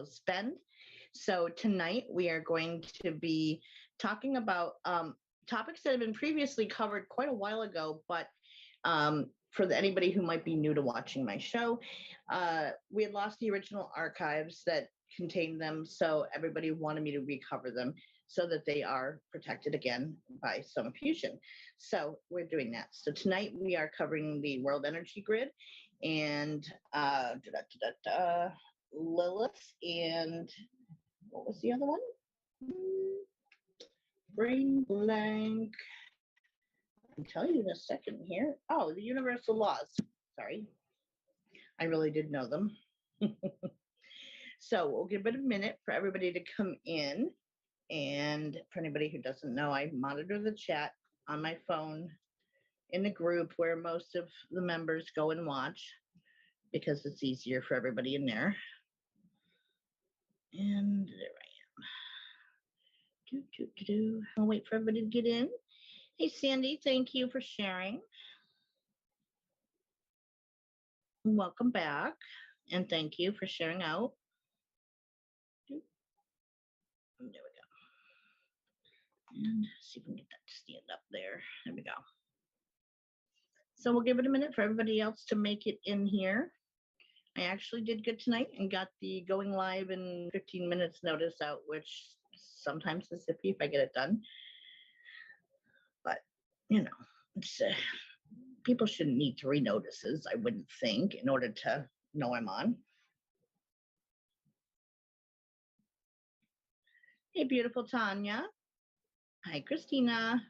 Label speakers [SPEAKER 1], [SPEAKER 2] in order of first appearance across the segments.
[SPEAKER 1] spend. So tonight we are going to be talking about topics that have been previously covered quite a while ago, but for anybody who might be new to watching my show, we had lost the original archives that contained them, so everybody wanted me to recover them so that they are protected again by Soma Fusion. So we're doing that. So tonight we are covering the World Energy Grid and Lilith, and what was the other one? Brain blank. I'll tell you in a second here. Oh, the universal laws. Sorry. I really did know them. So we'll give it a minute for everybody to come in. And for anybody who doesn't know, I monitor the chat on my phone in the group where most of the members go and watch because it's easier for everybody in there. And there I am. I'll wait for everybody to get in. Hey, Sandy, thank you for sharing. Welcome back, and thank you for sharing out. There we go. And see if we can get that to stand up there. There we go. So we'll give it a minute for everybody else to make it in here. I actually did good tonight and got the going live in 15 minutes notice out, which sometimes is iffy if I get it done. But, you know, it's, people shouldn't need 3 notices, I wouldn't think, in order to know I'm on. Hey, beautiful Tanya. Hi, Christina.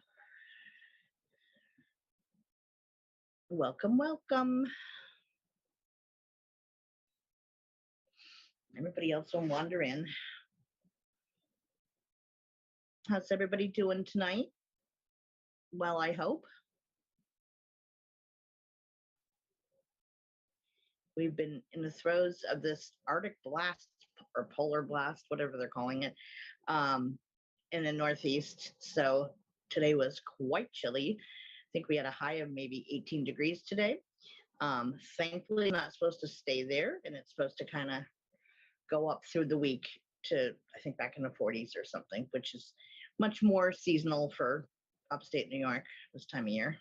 [SPEAKER 1] Welcome, welcome. Everybody else will wander in. How's everybody doing tonight? Well, I hope. We've been in the throes of this Arctic blast or polar blast, whatever they're calling it, in the Northeast. So today was quite chilly. I think we had a high of maybe 18 degrees today. Thankfully, not supposed to stay there, and it's supposed to kind of go up through the week to, I think, back in the 40s or something, which is much more seasonal for upstate New York this time of year.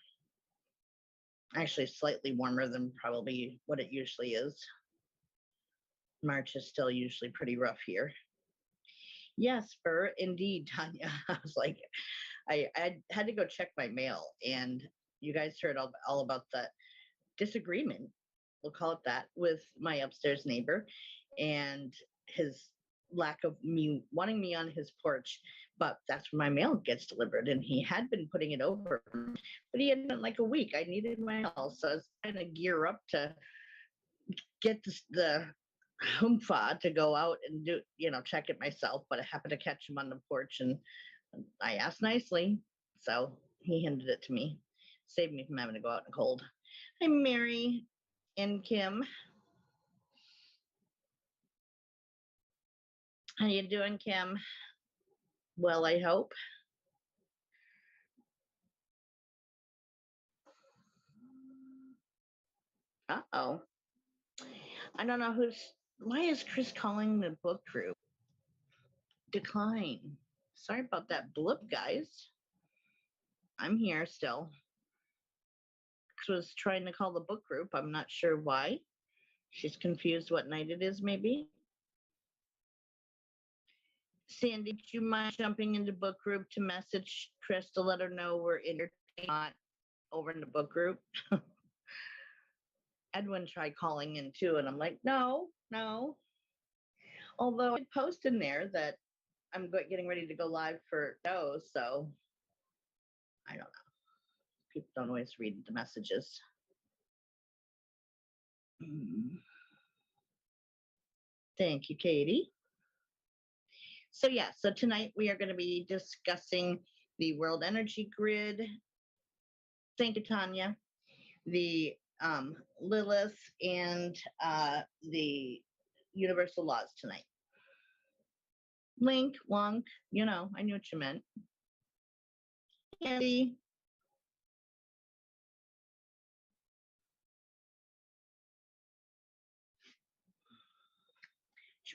[SPEAKER 1] Actually, slightly warmer than probably what it usually is. March is still usually pretty rough here. Yes, Burr, indeed, Tanya. I was like, I had to go check my mail, and you guys heard all about the disagreement, we'll call it that, with my upstairs neighbor and his lack of me wanting me on his porch. But that's where my mail gets delivered, and he had been putting it over, but he had been like a week. I needed my mail, so I was trying to gear up to get the humpha to go out and do, check it myself. But I happened to catch him on the porch, and I asked nicely, so he handed it to me, saved me from having to go out in the cold. Hi, Mary and Kim. How you doing, Kim? Well, I hope. Uh-oh. I don't know why is Chris calling the book group? Decline. Sorry about that blip, guys. I'm here still. Chris was trying to call the book group. I'm not sure why. She's confused what night it is, maybe. Sandy, do you mind jumping into book group to message Chris to let her know we're in your not over in the book group? Edwin tried calling in too, and I'm like, no. Although I post in there that I'm getting ready to go live for no, so I don't know. People don't always read the messages. Thank you, Katie. So yeah, so tonight we are going to be discussing the World Energy Grid. Thank you, Tanya. The Lilith and the universal laws tonight. Link, wonk, I knew what you meant. Andy.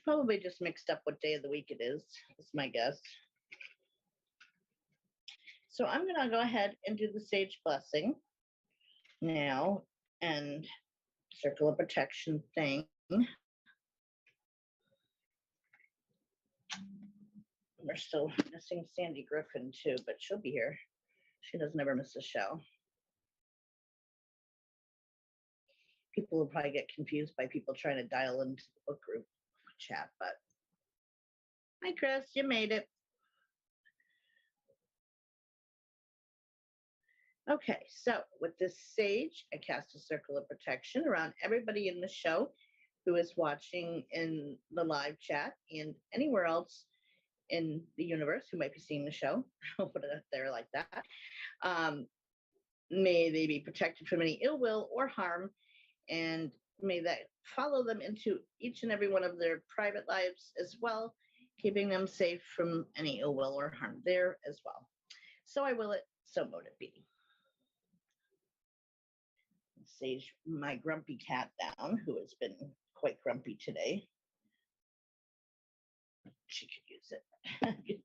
[SPEAKER 1] She probably just mixed up what day of the week it is my guess. So I'm going to go ahead and do the sage blessing now and circle of protection thing. We're still missing Sandy Griffin too, but she'll be here. She does never miss a show. People will probably get confused by people trying to dial into the book group chat, but hi, Chris, you made it. Okay, so with this sage, I cast a circle of protection around everybody in the show who is watching in the live chat and anywhere else in the universe who might be seeing the show. I'll put it up there like that. May they be protected from any ill will or harm, and may that follow them into each and every one of their private lives as well, keeping them safe from any ill will or harm there as well. So I will it, so mote it be. Sage my grumpy cat down, who has been quite grumpy today. She could use it.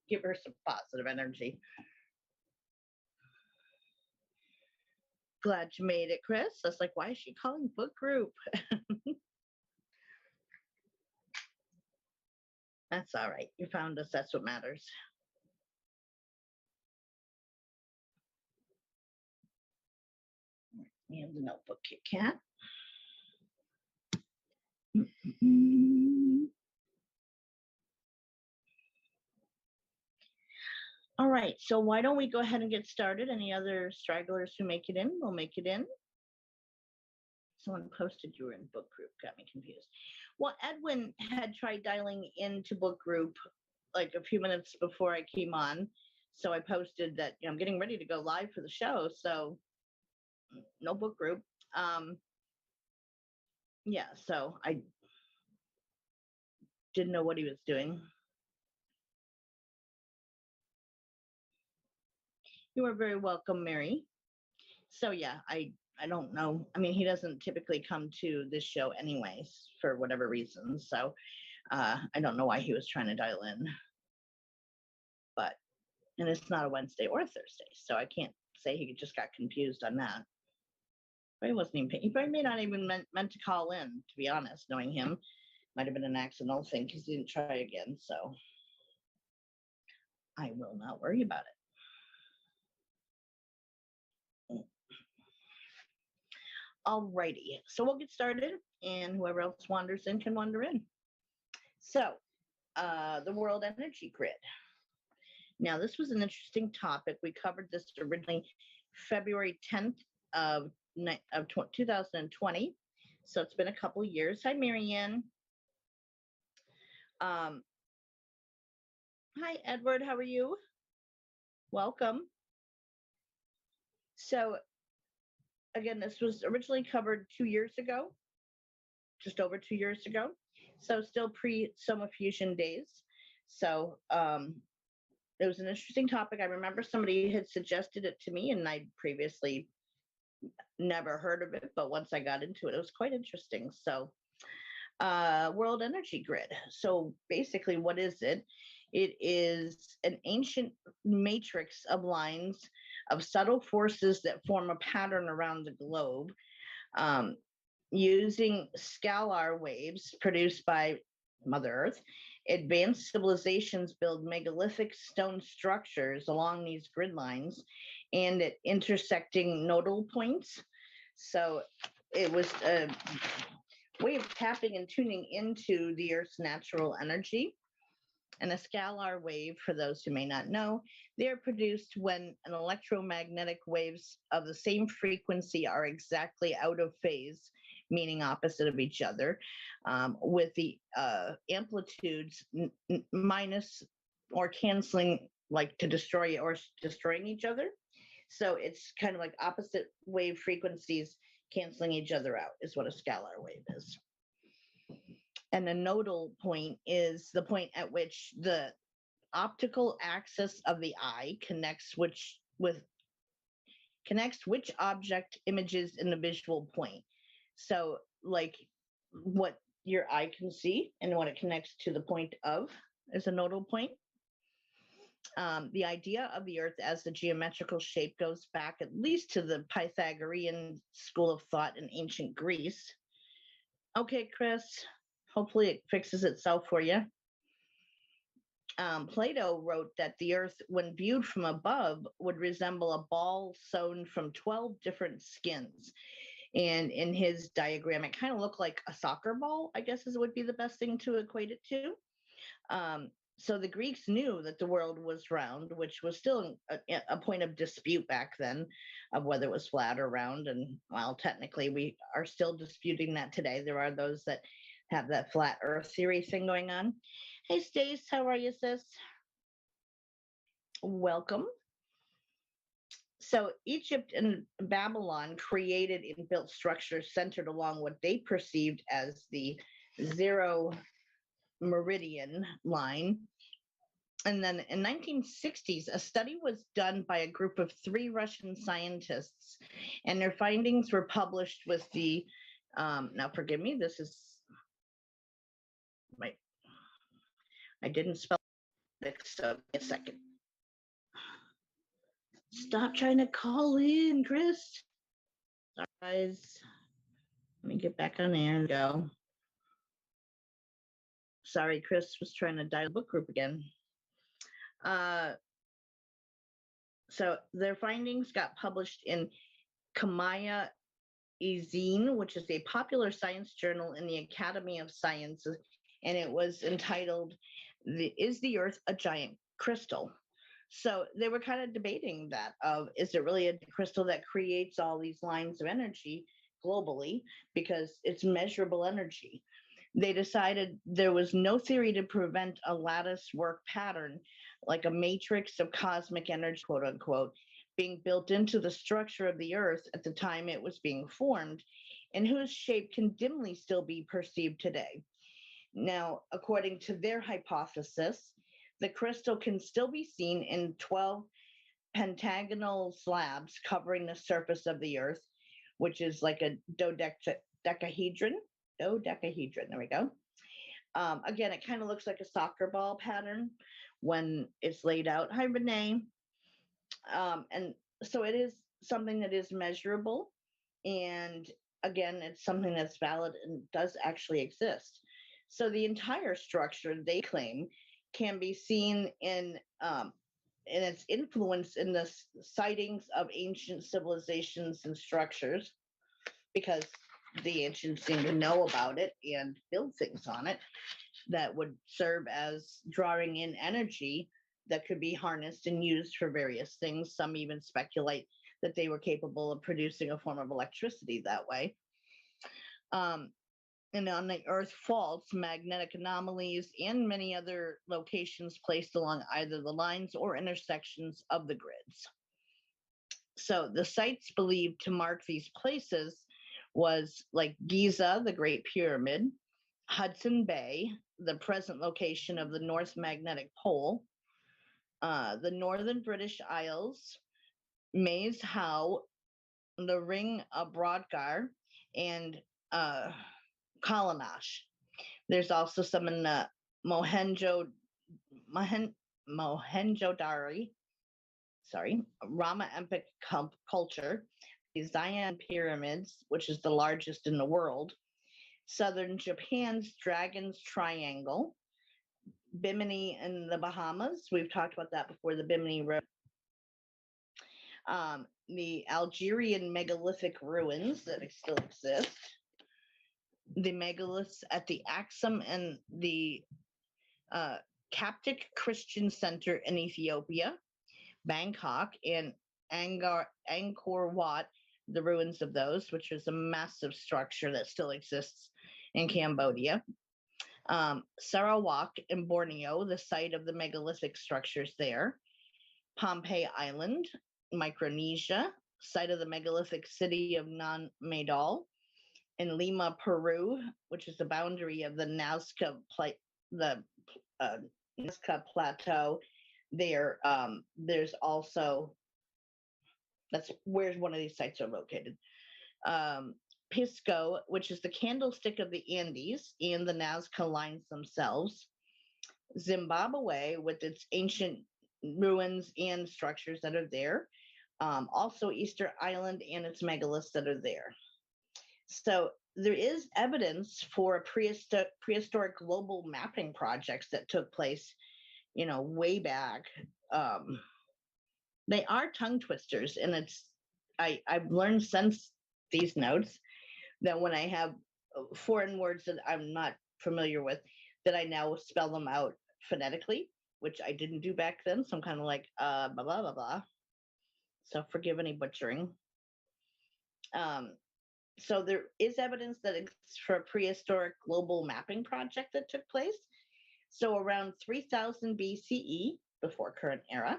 [SPEAKER 1] Give her some positive energy. Glad you made it, Chris. I was like, why is she calling book group? That's all right. You found us. That's what matters. And the notebook, Kit Kat. All right, so why don't we go ahead and get started? Any other stragglers who make it in, will make it in. Someone posted you were in book group, got me confused. Well, Edwin had tried dialing into book group like a few minutes before I came on. So I posted that, I'm getting ready to go live for the show. So no book group. Yeah, so I didn't know what he was doing. You are very welcome, Mary. So yeah, I don't know. I mean, he doesn't typically come to this show anyways, for whatever reason. So I don't know why he was trying to dial in. But, and it's not a Wednesday or a Thursday. So I can't say he just got confused on that. But he wasn't even, he probably may not even meant to call in, to be honest, knowing him. Might have been an accidental thing because he didn't try again. So I will not worry about it. Alrighty, so we'll get started, and whoever else wanders in can wander in. So, the world energy grid. Now, this was an interesting topic. We covered this originally February 10th of 2020. So it's been a couple of years. Hi, Marianne. Hi, Edward. How are you? Welcome. So again, this was originally covered 2 years ago, just over 2 years ago. So still pre-Soma fusion days. So it was an interesting topic. I remember somebody had suggested it to me, and I previously never heard of it, but once I got into it, it was quite interesting. So world energy grid. So basically, what is it? It is an ancient matrix of lines of subtle forces that form a pattern around the globe, using scalar waves produced by Mother Earth. Advanced civilizations build megalithic stone structures along these grid lines and at intersecting nodal points. So it was a way of tapping and tuning into the Earth's natural energy. And a scalar wave, for those who may not know, they're produced when an electromagnetic waves of the same frequency are exactly out of phase, meaning opposite of each other, with the amplitudes minus or canceling, like to destroy or destroying each other. So it's kind of like opposite wave frequencies canceling each other out is what a scalar wave is. And a nodal point is the point at which the optical axis of the eye connects which object images in the visual point. So like what your eye can see and when it connects to the point of is a nodal point. The idea of the Earth as the geometrical shape goes back at least to the Pythagorean school of thought in ancient Greece. Okay, Chris, hopefully it fixes itself for you. Plato wrote that the Earth, when viewed from above, would resemble a ball sewn from 12 different skins. And in his diagram, it kind of looked like a soccer ball, I guess would be the best thing to equate it to. So the Greeks knew that the world was round, which was still a point of dispute back then of whether it was flat or round. And while technically we are still disputing that today, there are those that have that flat earth theory thing going on. Hey, Stace, how are you, sis? Welcome. So Egypt and Babylon created and built structures centered along what they perceived as the zero meridian line. And then in 1960s, a study was done by a group of 3 Russian scientists, and their findings were published with the, now forgive me, this is, I didn't spell it, so a second. Stop trying to call in, Chris. Sorry, guys. Let me get back on air and go. Sorry, Chris was trying to dial book group again. So their findings got published in Kamaya Ezine, which is a popular science journal in the Academy of Sciences, and it was entitled, Is the Earth a Giant Crystal? So they were kind of debating that of, is it really a crystal that creates all these lines of energy globally because it's measurable energy? They decided there was no theory to prevent a lattice work pattern, like a matrix of cosmic energy, quote unquote, being built into the structure of the Earth at the time it was being formed, and whose shape can dimly still be perceived today. Now, according to their hypothesis, the crystal can still be seen in 12 pentagonal slabs covering the surface of the Earth, which is like a dodecahedron. There we go. Again, it kind of looks like a soccer ball pattern when it's laid out. Hi, Renee. And so it is something that is measurable. And again, it's something that's valid and does actually exist. So the entire structure, they claim, can be seen in its influence in the sightings of ancient civilizations and structures, because the ancients seem to know about it and build things on it that would serve as drawing in energy that could be harnessed and used for various things. Some even speculate that they were capable of producing a form of electricity that way. And on the Earth faults, magnetic anomalies, and many other locations placed along either the lines or intersections of the grids. So the sites believed to mark these places was like Giza, the Great Pyramid, Hudson Bay, the present location of the North Magnetic Pole, the Northern British Isles, Maes Howe, the Ring of Brodgar, and Kalanash. There's also some in the Mohenjo-Daro, Rama Epic culture, the Zion Pyramids, which is the largest in the world, southern Japan's Dragon's Triangle, Bimini in the Bahamas. We've talked about that before, the Bimini River. The Algerian megalithic ruins that still exist, the megaliths at the Axum and the Coptic Christian Center in Ethiopia, Bangkok, and Angkor Wat, the ruins of those, which is a massive structure that still exists in Cambodia. Sarawak in Borneo, the site of the megalithic structures there. Pohnpei Island, Micronesia, site of the megalithic city of Nan-Madol. In Lima, Peru, which is the boundary of the Nazca Plateau. There, there's also, that's where one of these sites are located. Pisco, which is the candlestick of the Andes and the Nazca lines themselves, Zimbabwe with its ancient ruins and structures that are there, also Easter Island and its megaliths that are there. So there is evidence for prehistoric global mapping projects that took place, way back. They are tongue twisters, and I've learned since these notes that when I have foreign words that I'm not familiar with, that I now spell them out phonetically, which I didn't do back then. So I'm kind of like, blah, blah, blah, blah. So forgive any butchering. So there is evidence that exists for a prehistoric global mapping project that took place. So around 3000 BCE, before current era,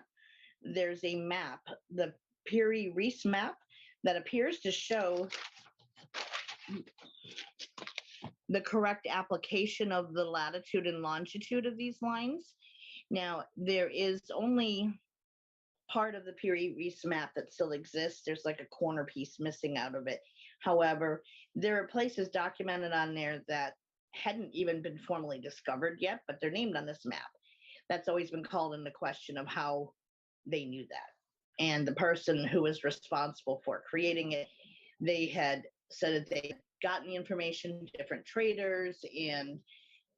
[SPEAKER 1] there's a map, the Piri Reis map, that appears to show the correct application of the latitude and longitude of these lines. Now, there is only part of the Piri Reis map that still exists. There's like a corner piece missing out of it. However, there are places documented on there that hadn't even been formally discovered yet, but they're named on this map. That's always been called into question of how they knew that. And the person who was responsible for creating it, they had said that they had gotten the information, different traders and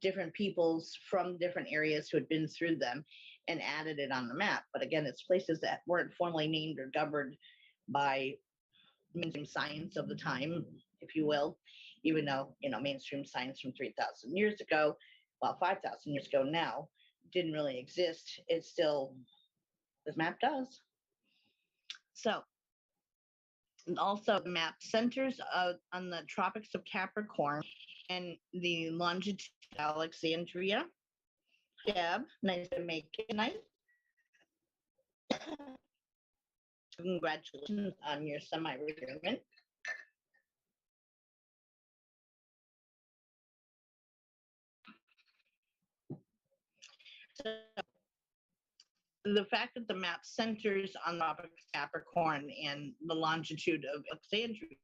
[SPEAKER 1] different peoples from different areas who had been through them and added it on the map. But again, it's places that weren't formally named or governed by mainstream science of the time, if you will, even though, mainstream science from 3,000 years ago, 5,000 years ago now, didn't really exist. It's still, this map does. So, and also the map centers on the Tropics of Capricorn and the longitude of Alexandria. Deb, nice to make it nice. Congratulations on your semi-retirement. So, the fact that the map centers on the Tropics of Capricorn and the longitude of Alexandria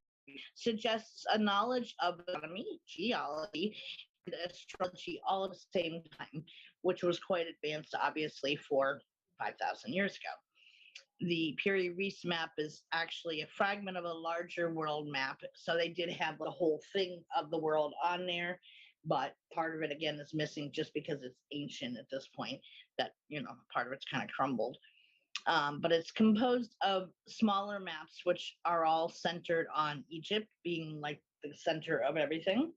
[SPEAKER 1] suggests a knowledge of astronomy, geology, and astrology all at the same time, which was quite advanced, obviously, for 5,000 years ago. The Piri Reis map is actually a fragment of a larger world map, so they did have the whole thing of the world on there, but part of it, again, is missing just because it's ancient at this point, that, part of it's kind of crumbled. But it's composed of smaller maps, which are all centered on Egypt being like the center of everything.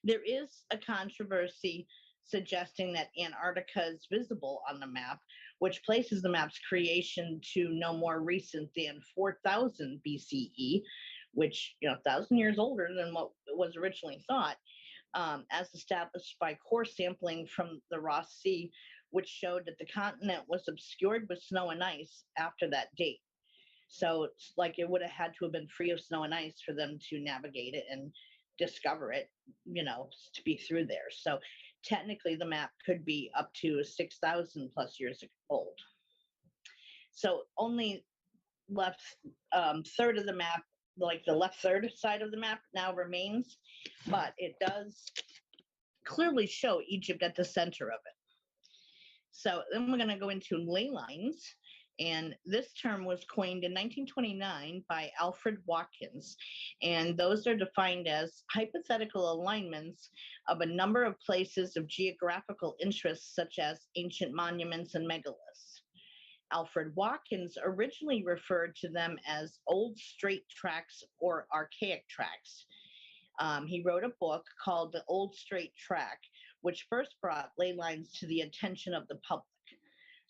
[SPEAKER 1] There is a controversy suggesting that Antarctica is visible on the map, which places the map's creation to no more recent than 4000 BCE, which, 1,000 years older than what was originally thought, as established by core sampling from the Ross Sea, which showed that the continent was obscured with snow and ice after that date. So it's like it would have had to have been free of snow and ice for them to navigate it and discover it, to be through there. So technically the map could be up to 6,000 plus years old. So only left third of the map, like the left third side of the map now remains, but it does clearly show Egypt at the center of it. So then we're going to go into ley lines. And this term was coined in 1929 by Alfred Watkins. And those are defined as hypothetical alignments of a number of places of geographical interest, such as ancient monuments and megaliths. Alfred Watkins originally referred to them as old straight tracks or archaic tracks. He wrote a book called The Old Straight Track, which first brought ley lines to the attention of the public.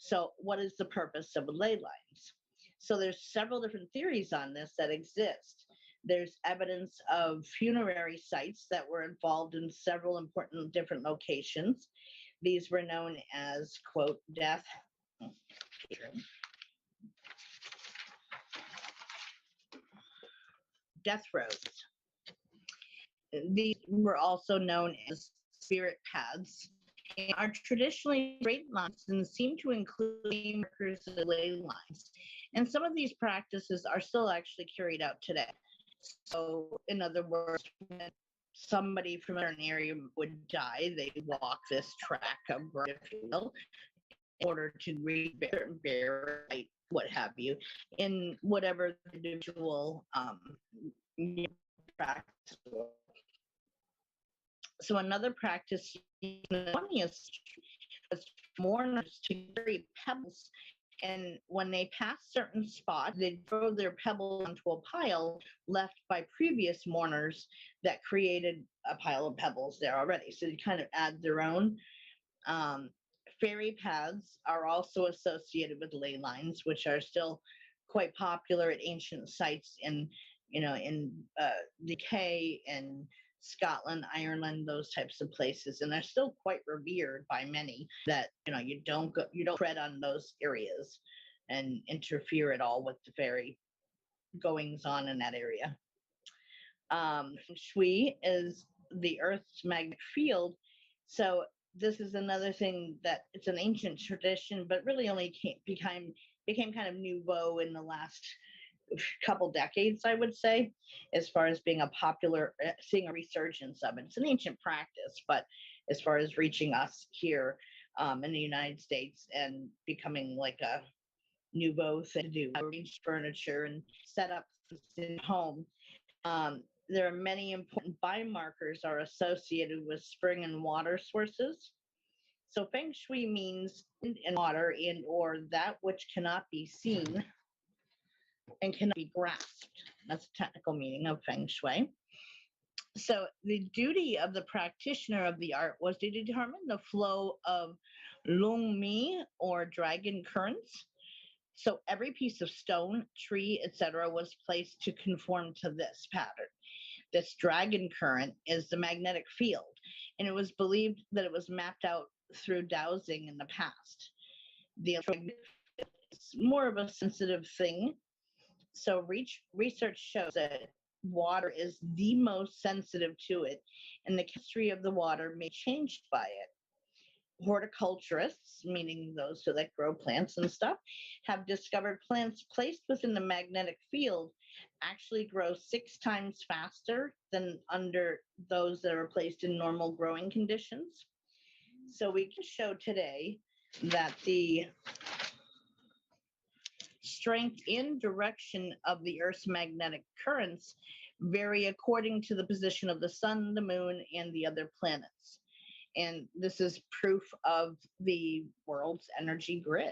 [SPEAKER 1] So what is the purpose of ley lines? So there's several different theories on this that exist. There's evidence of funerary sites that were involved in several important different locations. These were known as, quote, death roads. These were also known as spirit paths, and are traditionally straight lines and seem to include markers of ley lines. And some of these practices are still actually carried out today. So, in other words, when somebody from an area would die, they walk this track of ground, if you will, in order to bear, what have you, in whatever the individual practice. So another practice in the 20th century was mourners to carry pebbles, and when they passed certain spots, they'd throw their pebbles onto a pile left by previous mourners that created a pile of pebbles there already. So they kind of add their own. Um, Fairy paths are also associated with ley lines, which are still quite popular at ancient sites in the UK and Scotland, Ireland, those types of places, and they're still quite revered by many. That you don't tread on those areas and interfere at all with the fairy goings on in that area. Feng Shui is the Earth's magnetic field, so this is another thing that it's an ancient tradition, but really only became kind of nouveau in the last couple decades, I would say, as far as being seeing a resurgence of it. It's an ancient practice, but as far as reaching us here in the United States and becoming like a nouveau thing to do, arrange furniture and set up in home. There are many important biomarkers are associated with spring and water sources. So feng shui means in water and or that which cannot be seen and cannot be grasped. That's the technical meaning of feng shui. So the duty of the practitioner of the art was to determine the flow of long mi or dragon currents. So every piece of stone, tree, etc., was placed to conform to this pattern. This dragon current is the magnetic field, and it was believed that it was mapped out through dowsing in the past. The is more of a sensitive thing. So research shows that water is the most sensitive to it, and the chemistry of the water may change by it. Horticulturists, meaning those who like grow plants and stuff, have discovered plants placed within the magnetic field actually grow 6 times faster than under those that are placed in normal growing conditions. So we can show today that the strength and direction of the Earth's magnetic currents vary according to the position of the sun, the moon, and the other planets. And this is proof of the world's energy grid.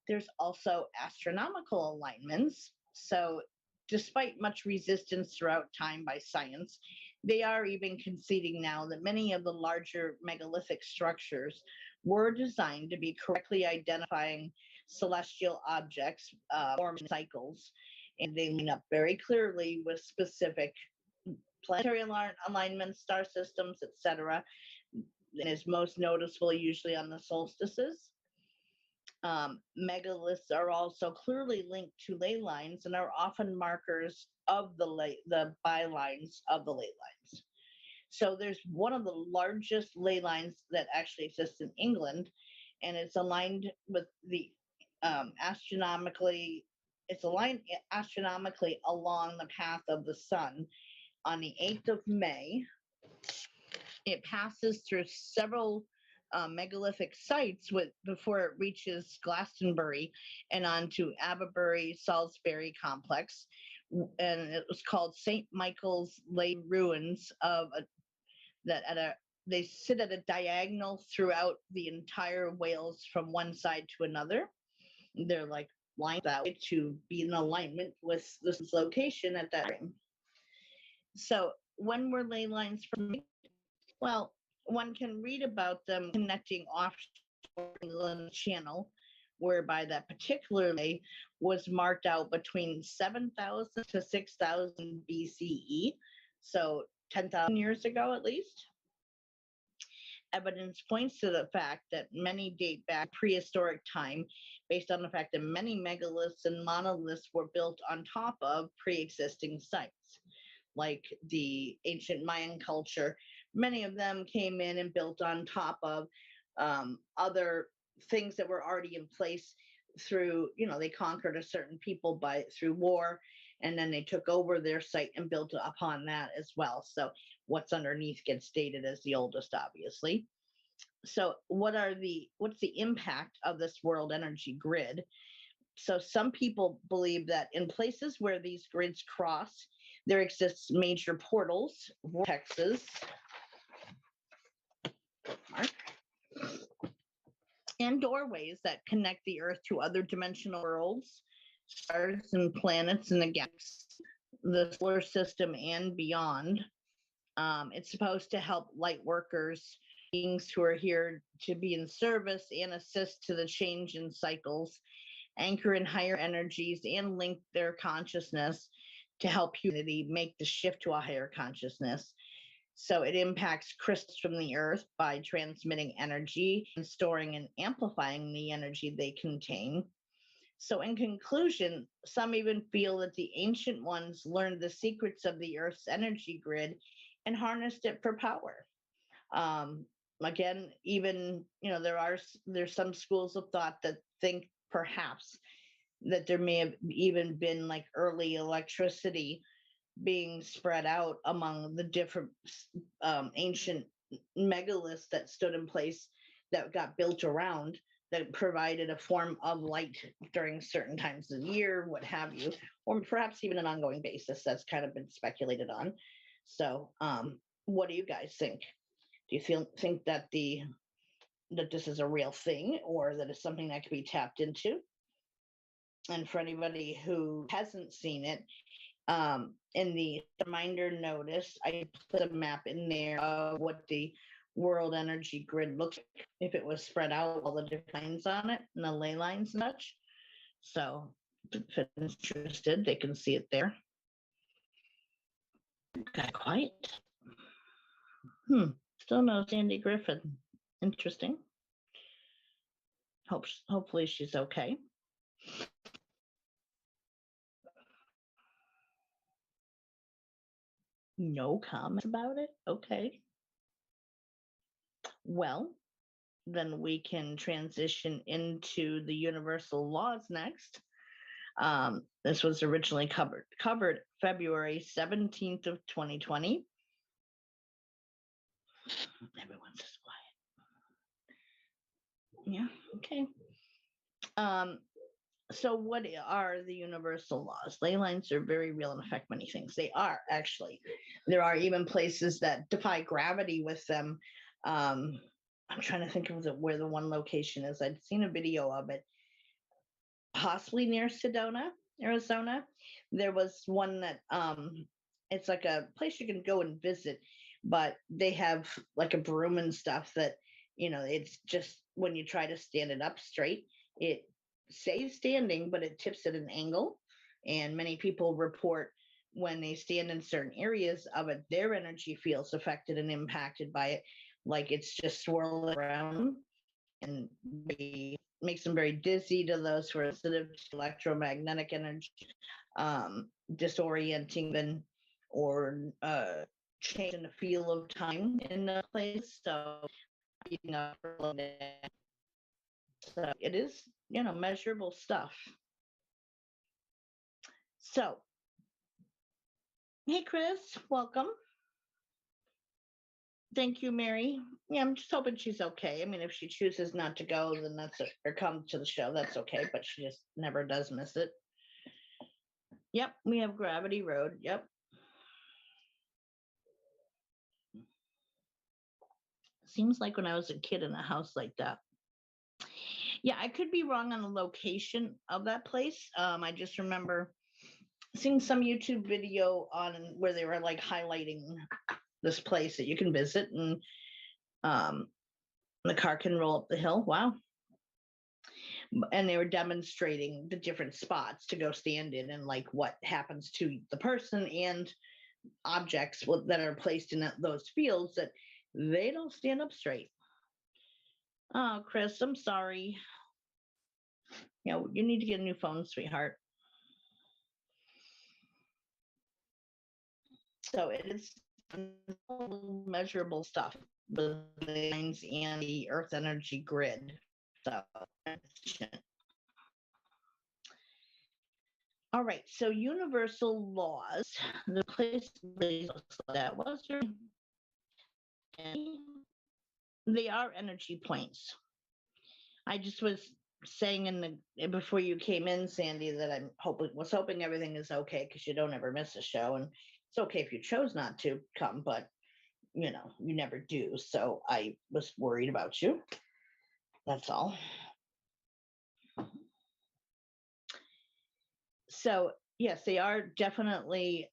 [SPEAKER 1] There's also astronomical alignments. So despite much resistance throughout time by science, they are even conceding now that many of the larger megalithic structures were designed to be correctly identifying celestial objects, form cycles, and they line up very clearly with specific planetary alignments, star systems, etc. And is most noticeable usually on the solstices. Megaliths are also clearly linked to ley lines and are often markers of the bylines of the ley lines. So there's one of the largest ley lines that actually exists in England, and it's aligned with the it's aligned astronomically along the path of the sun. On the 8th of May, it passes through several megalithic sites before it reaches Glastonbury and onto Aberbury Salisbury complex. And it was called St. Michael's Lay Ruins they sit at a diagonal throughout the entire Wales from one side to another. They're like lined that way to be in alignment with this location at that time. So when were ley lines from? Well, one can read about them connecting offshore England Channel, whereby that particular ley was marked out between 7,000 to 6,000 BCE, so 10,000 years ago at least. Evidence points to the fact that many date back prehistoric time, based on the fact that many megaliths and monoliths were built on top of pre-existing sites, like the ancient Mayan culture. Many of them came in and built on top of other things that were already in place through, they conquered a certain people through war, and then they took over their site and built upon that as well. So what's underneath gets dated as the oldest, obviously. So what's the impact of this world energy grid? So some people believe that in places where these grids cross, there exists major portals, vortexes, and doorways that connect the Earth to other dimensional worlds, stars and planets in the galaxy, the solar system, and beyond. It's supposed to help light workers, beings who are here to be in service and assist to the change in cycles, anchor in higher energies, and link their consciousness to help humanity make the shift to a higher consciousness. So it impacts crystals from the earth by transmitting energy and storing and amplifying the energy they contain. So in conclusion, some even feel that the ancient ones learned the secrets of the earth's energy grid and harnessed it for power. Again, even, there's some schools of thought that think perhaps that there may have even been like early electricity being spread out among the different ancient megaliths that stood in place that got built around, that provided a form of light during certain times of the year, what have you, or perhaps even an ongoing basis. That's kind of been speculated on. So what do you guys think? Do you think that that this is a real thing, or that it's something that could be tapped into? And for anybody who hasn't seen it, in the reminder notice, I put a map in there of what the world energy grid looks like if it was spread out, all the different lines on it and the ley lines and such. So if it's interested, they can see it there. Got quiet. Still no Sandy Griffin. Interesting. Hopefully she's okay. No comments about it? Okay. Well, then we can transition into the universal laws next. This was originally covered February 17th of 2020. Everyone's just quiet. Yeah, okay. So what are the universal laws? Ley lines are very real and affect many things. They are, actually. There are even places that defy gravity with them. I'm trying to think of where the one location is. I'd seen a video of it, possibly near Sedona, Arizona. There was one that it's like a place you can go and visit, but they have like a broom and stuff that, it's just when you try to stand it up straight, it stays standing, but it tips at an angle. And many people report when they stand in certain areas of it, their energy feels affected and impacted by it, like it's just swirling around, and makes them very dizzy to those who are sensitive to electromagnetic energy, disorienting them, or changing the feel of time in a place. So it is, measurable stuff. So, hey, Chris, welcome. Thank you, Mary. Yeah, I'm just hoping she's okay. I mean, if she chooses not to go, then that's it, or come to the show, that's okay, but she just never does miss it. Yep, we have Gravity Road. Yep. Seems like when I was a kid in a house like that. Yeah, I could be wrong on the location of that place. I just remember seeing some YouTube video on where they were like highlighting this place that you can visit, and the car can roll up the hill. Wow. And they were demonstrating the different spots to go stand in, and like what happens to the person and objects that are placed in those fields, that they don't stand up straight. Oh, Chris, I'm sorry. You need to get a new phone, sweetheart. So it is measurable stuff, the lines and the earth energy grid. So All right, so universal laws, the place that was your they are energy points. I just was saying before you came in, Sandy, that was hoping everything is okay because you don't ever miss a show, and it's okay if you chose not to come, but you never do. So I was worried about you. That's all. So yes, they are definitely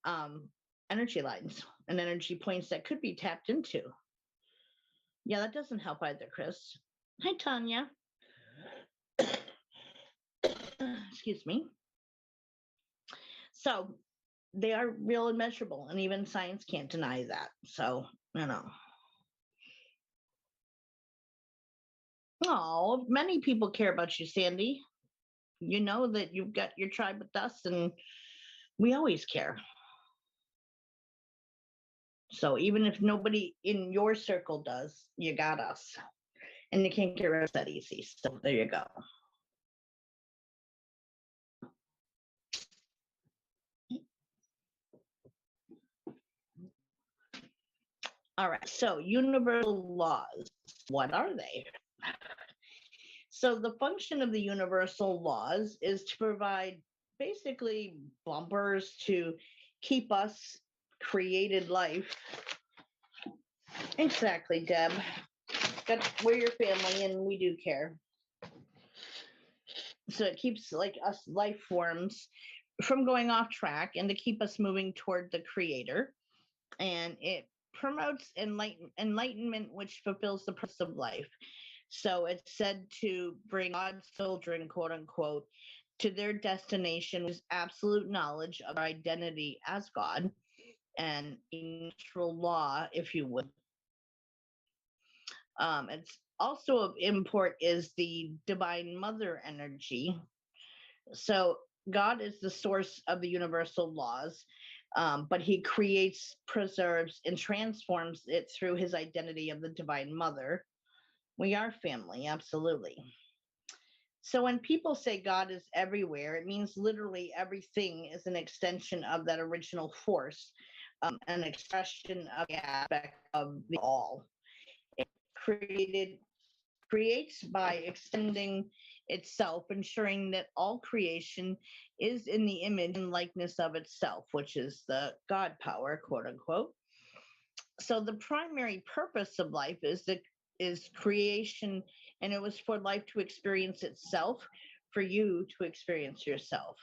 [SPEAKER 1] energy lines and energy points that could be tapped into. Yeah, that doesn't help either, Chris. Hi, Tanya. Excuse me. So they are real and measurable, and even science can't deny that. So, Oh, many people care about you, Sandy. You know that you've got your tribe with us, and we always care. So even if nobody in your circle does, you got us. And you can't get rid of that easy. So there you go. All right. So universal laws, what are they? So the function of the universal laws is to provide basically bumpers to keep us created life. Exactly, Deb. We're your family and we do care. So it keeps like us life forms from going off track and to keep us moving toward the creator. And it promotes enlightenment, which fulfills the purpose of life. So it's said to bring God's children, quote unquote, to their destination with absolute knowledge of their identity as God and a natural law, if you would. It's also of import is the divine mother energy. So God is the source of the universal laws, but he creates, preserves, and transforms it through his identity of the divine mother. We are family, absolutely. So when people say God is everywhere, it means literally everything is an extension of that original force, an expression of the aspect of the all. It creates by extending itself, ensuring that all creation is in the image and likeness of itself, which is the God power, quote unquote. So the primary purpose of life is creation, and it was for life to experience itself, for you to experience yourself.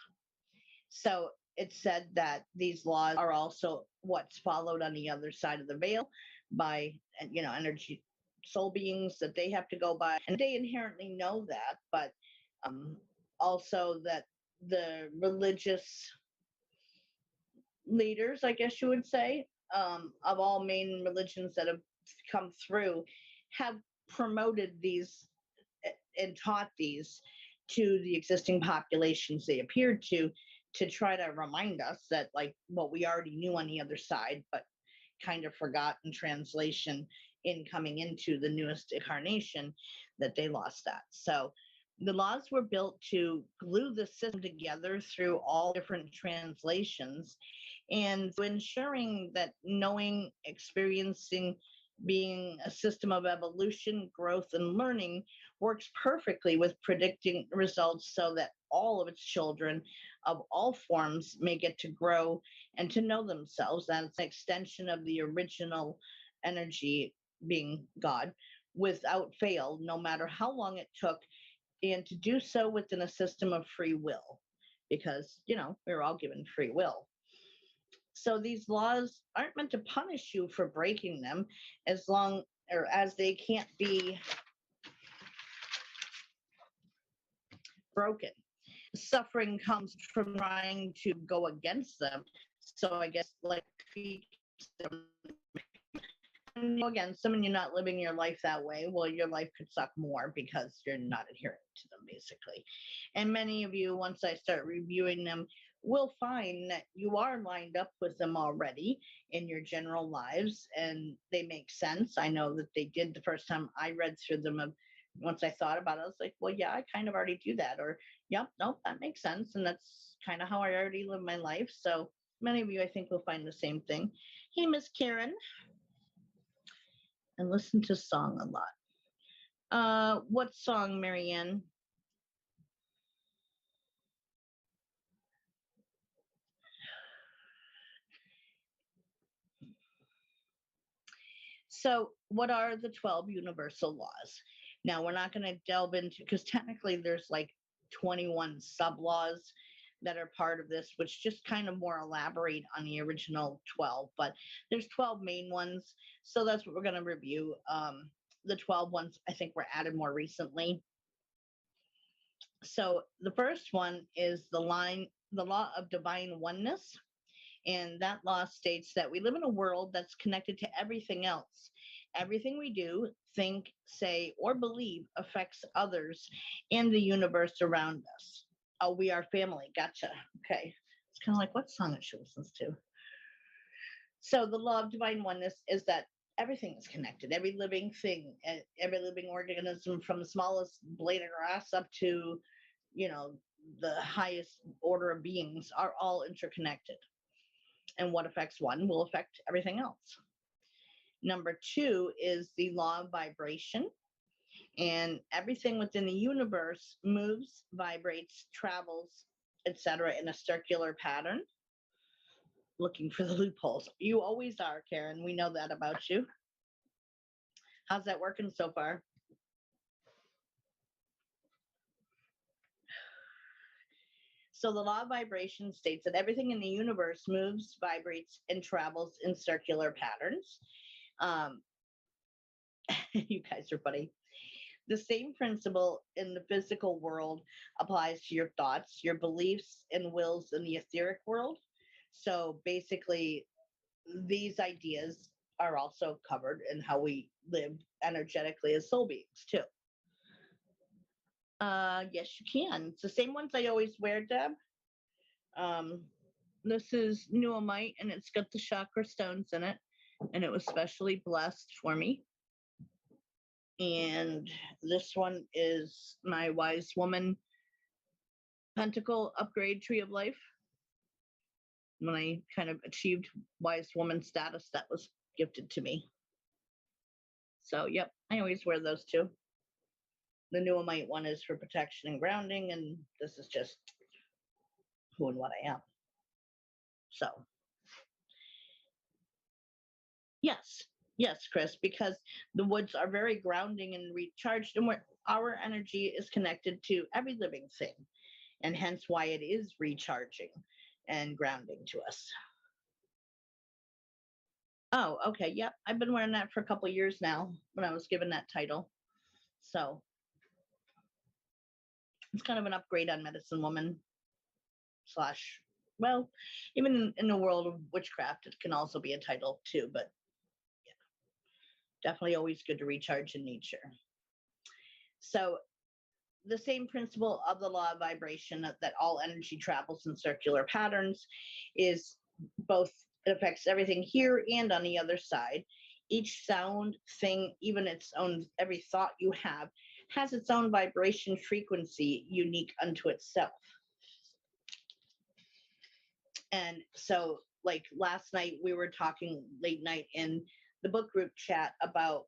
[SPEAKER 1] So it's said that these laws are also what's followed on the other side of the veil by energy soul beings that they have to go by, and they inherently know that, but also that the religious leaders, I guess you would say, of all main religions that have come through, have promoted these and taught these to the existing populations they appeared to try to remind us that like what we already knew on the other side, but kind of forgot in translation in coming into the newest incarnation, that they lost that. So the laws were built to glue the system together through all different translations and ensuring that knowing, experiencing, being a system of evolution, growth, and learning works perfectly with predicting results so that all of its children of all forms may get to grow and to know themselves. That's an extension of the original energy being God without fail, no matter how long it took, and to do so within a system of free will, because, we're all given free will. So these laws aren't meant to punish you for breaking them as long or as they can't be broken. Suffering comes from trying to go against them. So I guess like against them and you're not living your life that way, well, your life could suck more because you're not adherent to them, basically. And many of you, once I start reviewing them, will find that you are lined up with them already in your general lives and they make sense. I know that they did the first time I read through them Once I thought about it, I was like, well, yeah, I kind of already do that. Or, yep, nope, that makes sense. And that's kind of how I already live my life. So many of you, I think, will find the same thing. Hey, Miss Karen, and listen to song a lot. What song, Marianne? So, what are the 12 universal laws? Now, we're not going to delve into, because technically there's like 21 sub laws that are part of this, which just kind of more elaborate on the original 12, but there's 12 main ones. So that's what we're going to review. The 12 ones I think were added more recently. So the first one is the law of divine oneness. And that law states that we live in a world that's connected to everything else. Everything we do, think, say, or believe affects others and the universe around us. Oh, we are family. Gotcha. Okay. It's kind of like what song it she listens to. So the law of divine oneness is that everything is connected. Every living thing, every living organism, from the smallest blade of grass up to, you know, the highest order of beings, are all interconnected. And what affects one will affect everything else. Number two is the law of vibration. And everything within the universe moves, vibrates, travels, etc., in a circular pattern. Looking for the loopholes. You always are, Karen. We know that about you. How's that working so far? So the law of vibration states that everything in the universe moves, vibrates, and travels in circular patterns. You guys are funny. The same principle in the physical world applies to your thoughts, your beliefs, and wills in the etheric world. So basically, these ideas are also covered in how we live energetically as soul beings, too. Yes, you can. It's the same ones I always wear, Deb. Um, this is Nuamite, and it's got the chakra stones in it, and it was specially blessed for me. And this one is my Wise Woman Pentacle Upgrade Tree of Life. When I kind of achieved Wise Woman status, that was gifted to me. So, yep, I always wear those two. The Nuamite one is for protection and grounding, and this is just who and what I am. So, yes, Chris, because the woods are very grounding and recharged, and our energy is connected to every living thing, and hence why it is recharging and grounding to us. Oh, okay. Yep. I've been wearing that for a couple of years now when I was given that title. So it's kind of an upgrade on Medicine Woman slash, well, even in the world of witchcraft, it can also be a title too, but yeah, definitely always good to recharge in nature. So the same principle of the law of vibration, that all energy travels in circular patterns, is both, it affects everything here and on the other side. Each sound, thing, even its own, every thought you have has its own vibration frequency unique unto itself. And so, like last night, we were talking late night in the book group chat about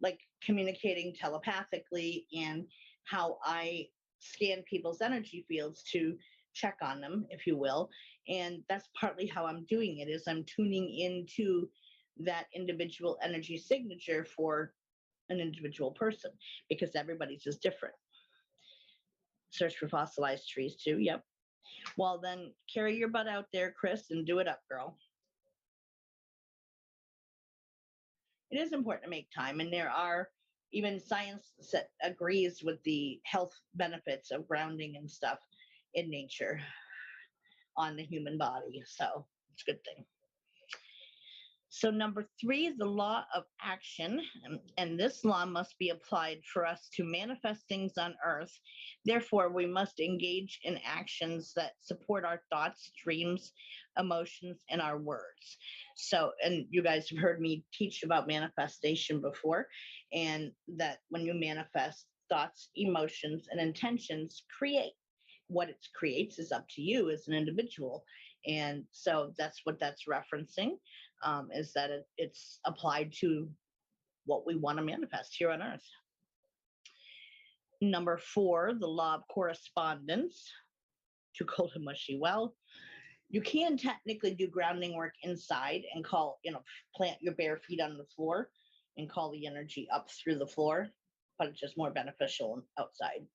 [SPEAKER 1] like communicating telepathically and how I scan people's energy fields to check on them, if you will. And that's partly how I'm doing it, is I'm tuning into that individual energy signature for an individual person, because everybody's is different. Search for fossilized trees too. Yep. Well, then carry your butt out there, Chris, and do it up, girl. It is important to make time, and there are even science that agrees with the health benefits of grounding and stuff in nature on the human body. So it's a good thing. So, number three is the law of action, and this law must be applied for us to manifest things on earth. Therefore, we must engage in actions that support our thoughts, dreams, emotions, and our words. So, and you guys have heard me teach about manifestation before, and that when you manifest, thoughts, emotions, and intentions create. What it creates is up to you as an individual. And so that's what that's referencing, is that it's applied to what we want to manifest here on earth. Number four, the law of correspondence. To cold and mushy well, you can technically do grounding work inside and call, plant your bare feet on the floor and call the energy up through the floor, but it's just more beneficial outside.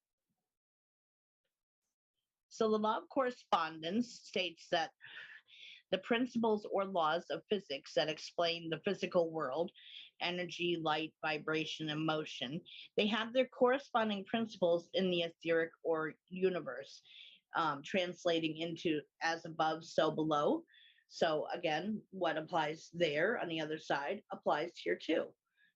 [SPEAKER 1] So the law of correspondence states that the principles or laws of physics that explain the physical world, energy, light, vibration, and motion, they have their corresponding principles in the etheric or universe, translating into as above, so below. So again, what applies there on the other side applies here too.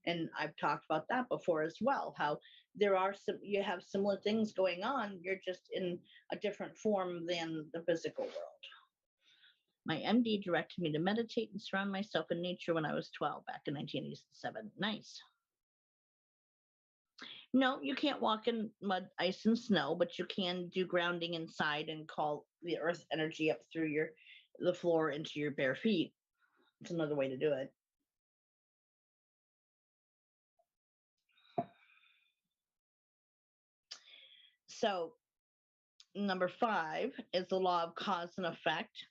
[SPEAKER 1] And I've talked about that before as well, how you have similar things going on, you're just in a different form than the physical world. My MD directed me to meditate and surround myself in nature when I was 12, back in 1987. Nice. No, you can't walk in mud, ice, and snow, but you can do grounding inside and call the earth energy up through the floor into your bare feet. It's another way to do it. So, number five is the law of cause and effect.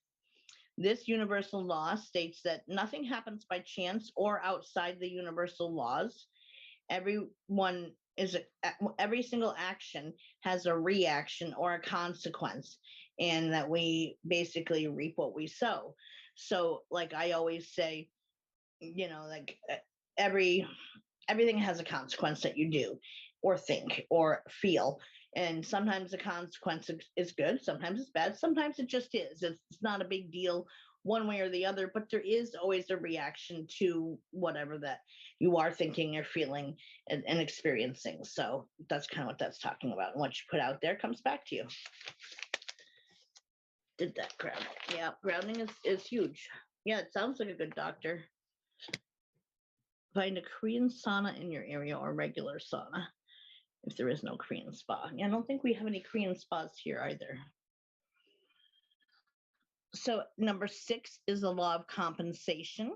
[SPEAKER 1] This universal law states that nothing happens by chance or outside the universal laws. Every single action has a reaction or a consequence, and that we basically reap what we sow. So, like I always say, everything has a consequence that you do or think or feel. And sometimes the consequence is good, sometimes it's bad, sometimes it just is. It's not a big deal one way or the other, but there is always a reaction to whatever that you are thinking or feeling and experiencing. So that's kind of what that's talking about. And what you put out there comes back to you. Did that grounding? Yeah, grounding is huge. Yeah, it sounds like a good doctor. Find a Korean sauna in your area or regular sauna if there is no Korean spa. Yeah, I don't think we have any Korean spas here either. So number six is the law of compensation.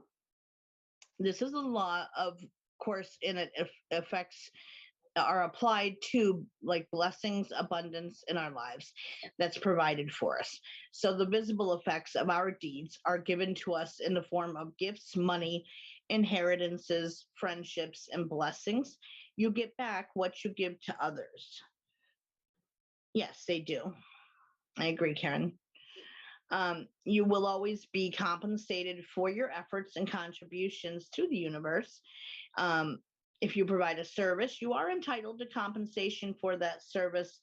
[SPEAKER 1] This is a law, of course, and it affects are applied to like blessings, abundance in our lives that's provided for us. So the visible effects of our deeds are given to us in the form of gifts, money, inheritances, friendships, and blessings. You get back what you give to others. Yes, they do. I agree, Karen. You will always be compensated for your efforts and contributions to the universe. If you provide a service, you are entitled to compensation for that service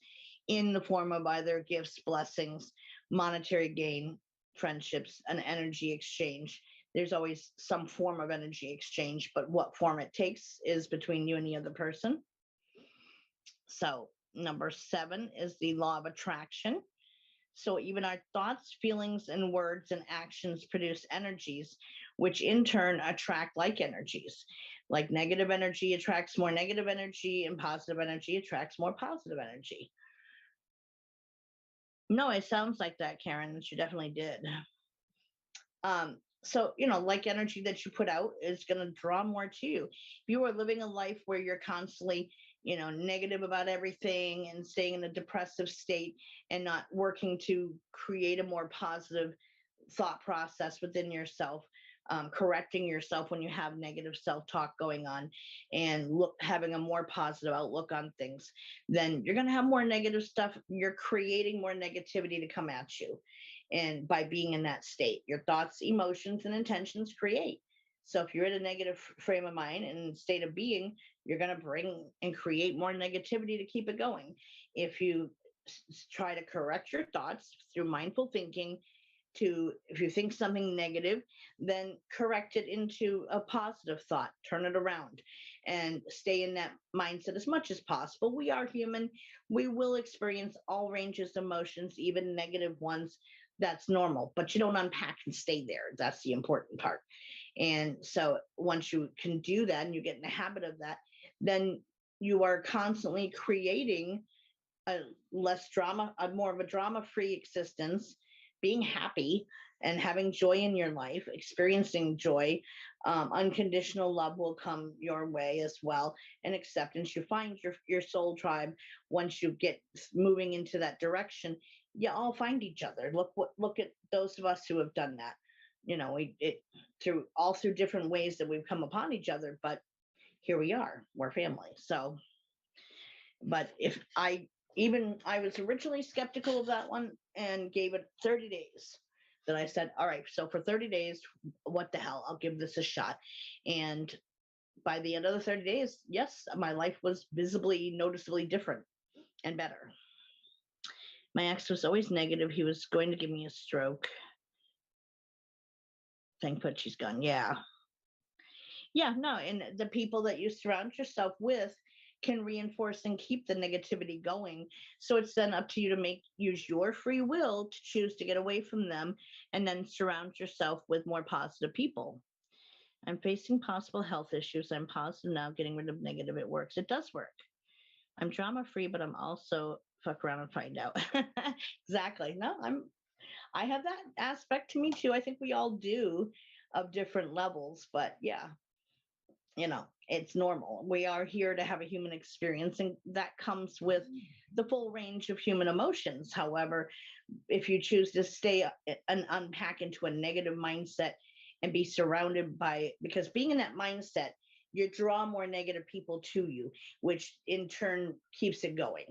[SPEAKER 1] in the form of either gifts, blessings, monetary gain, friendships, an energy exchange. There's always some form of energy exchange, but what form it takes is between you and the other person. So number seven is the law of attraction. So even our thoughts, feelings, and words and actions produce energies, which in turn attract like energies. Like negative energy attracts more negative energy, and positive energy attracts more positive energy. No, it sounds like that, Karen, that you definitely did. So, like energy that you put out is going to draw more to you. If you are living a life where you're constantly negative about everything and staying in a depressive state and not working to create a more positive thought process within yourself, correcting yourself when you have negative self-talk going on, and having a more positive outlook on things, then you're going to have more negative stuff. You're creating more negativity to come at you. And by being in that state, your thoughts, emotions, and intentions create. So if you're in a negative frame of mind and state of being, you're going to bring and create more negativity to keep it going. If you try to correct your thoughts through mindful thinking, to, if you think something negative, then correct it into a positive thought, turn it around, and stay in that mindset as much as possible. We are human. We will experience all ranges of emotions, even negative ones. That's normal, but you don't unpack and stay there. That's the important part. And so once you can do that and you get in the habit of that, then you are constantly creating a less drama, a more of a drama-free existence, being happy and having joy in your life, experiencing joy. Unconditional love will come your way as well, and acceptance. You find your soul tribe once you get moving into that direction. You all find each other. Look at those of us who have done that. Through different ways that we've come upon each other, but here we are. We're family. So, but if I was originally skeptical of that one and gave it 30 days. Then I said, all right, so for 30 days, what the hell? I'll give this a shot. And by the end of the 30 days, yes, my life was visibly, noticeably different and better. My ex was always negative. He was going to give me a stroke. Thank God she's gone. Yeah. Yeah, no. And the people that you surround yourself with can reinforce and keep the negativity going. So it's then up to you to use your free will to choose to get away from them and then surround yourself with more positive people. I'm facing possible health issues. I'm positive now, getting rid of negative. It works. It does work. I'm drama free, but I'm also fuck around and find out. Exactly. No, I have that aspect to me too. I think we all do, of different levels, but yeah, it's normal. We are here to have a human experience, and that comes with the full range of human emotions. However, if you choose to stay and unpack into a negative mindset and be surrounded by, because being in that mindset, you draw more negative people to you, which in turn keeps it going.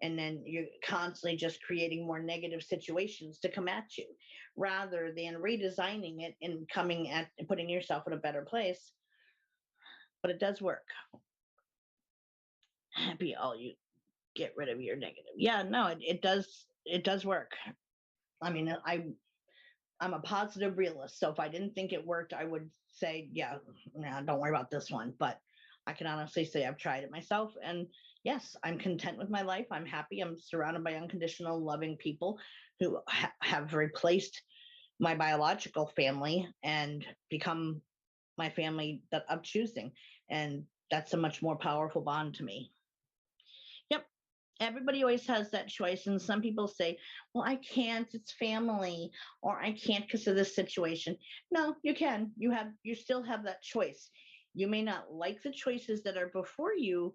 [SPEAKER 1] And then you're constantly just creating more negative situations to come at you, rather than redesigning it and putting yourself in a better place. But it does work. Happy all you get rid of your negative. Yeah, no, it does work. I mean, I'm a positive realist, so if I didn't think it worked, I would say, yeah, nah, don't worry about this one. But I can honestly say I've tried it myself, and yes, I'm content with my life. I'm happy. I'm surrounded by unconditional, loving people who have replaced my biological family and become my family that I'm choosing. And that's a much more powerful bond to me. Yep. Everybody always has that choice. And some people say, well, I can't, it's family, or I can't because of this situation. No, you can. You still have that choice. You may not like the choices that are before you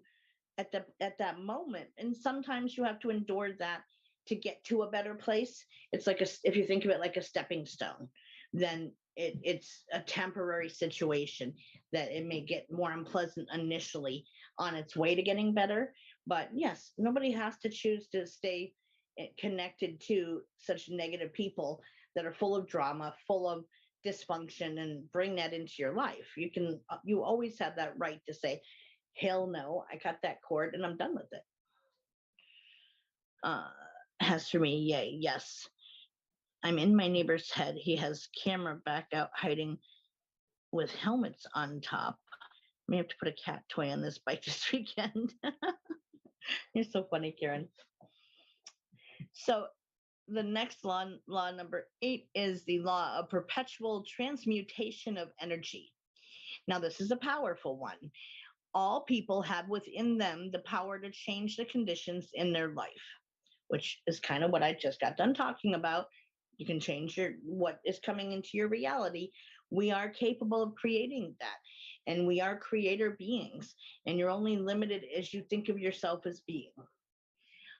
[SPEAKER 1] at that moment. And sometimes you have to endure that to get to a better place. It's like if you think of it like a stepping stone, then it's a temporary situation that it may get more unpleasant initially on its way to getting better. But yes, nobody has to choose to stay connected to such negative people that are full of drama, full of dysfunction, and bring that into your life. You always have that right to say, hell no, I cut that cord and I'm done with it. As for me, yay, yes. I'm in my neighbor's head. He has camera back out hiding with helmets on top. May have to put a cat toy on this bike this weekend. You're so funny, Karen. So the next law number 8, is the law of perpetual transmutation of energy. Now, this is a powerful one. All people have within them the power to change the conditions in their life, which is kind of what I just got done talking about. You can change what is coming into your reality. We are capable of creating that, and we are creator beings, and you're only limited as you think of yourself as being.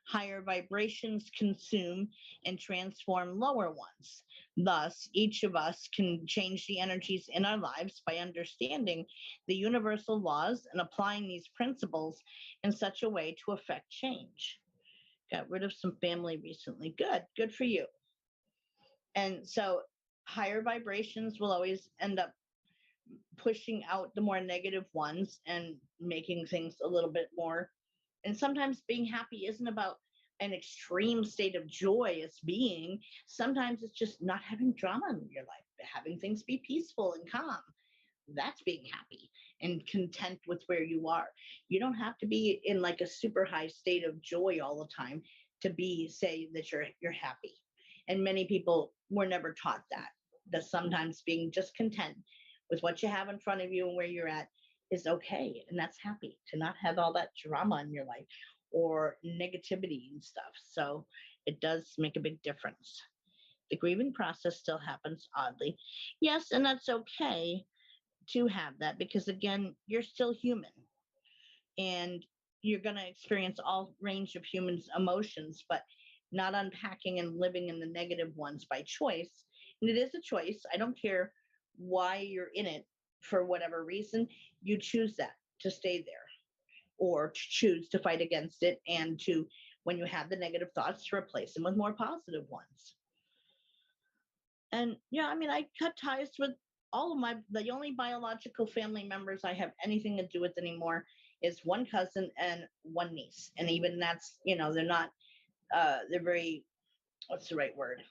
[SPEAKER 1] Higher vibrations consume and transform lower ones. Thus, each of us can change the energies in our lives by understanding the universal laws and applying these principles in such a way to affect change. Got rid of some family recently. Good for you. And so higher vibrations will always end up pushing out the more negative ones and making things a little bit more. And sometimes being happy isn't about an extreme state of joyous being. Sometimes it's just not having drama in your life, having things be peaceful and calm. That's being happy and content with where you are. You don't have to be in like a super high state of joy all the time to be say that you're happy. And many people were never taught that. That sometimes being just content with what you have in front of you and where you're at is okay. And that's happy to not have all that drama in your life or negativity and stuff. So it does make a big difference. The grieving process still happens oddly. Yes, and that's okay to have that because again, you're still human and you're going to experience all range of humans emotions, but not unpacking and living in the negative ones by choice. And it is a choice. I don't care why you're in it. For whatever reason, you choose that to stay there or to choose to fight against it and to, when you have the negative thoughts, to replace them with more positive ones. And yeah, I mean, I cut ties with all of the only biological family members I have anything to do with anymore is one cousin and one niece. And even that's, they're not, they're very, what's the right word?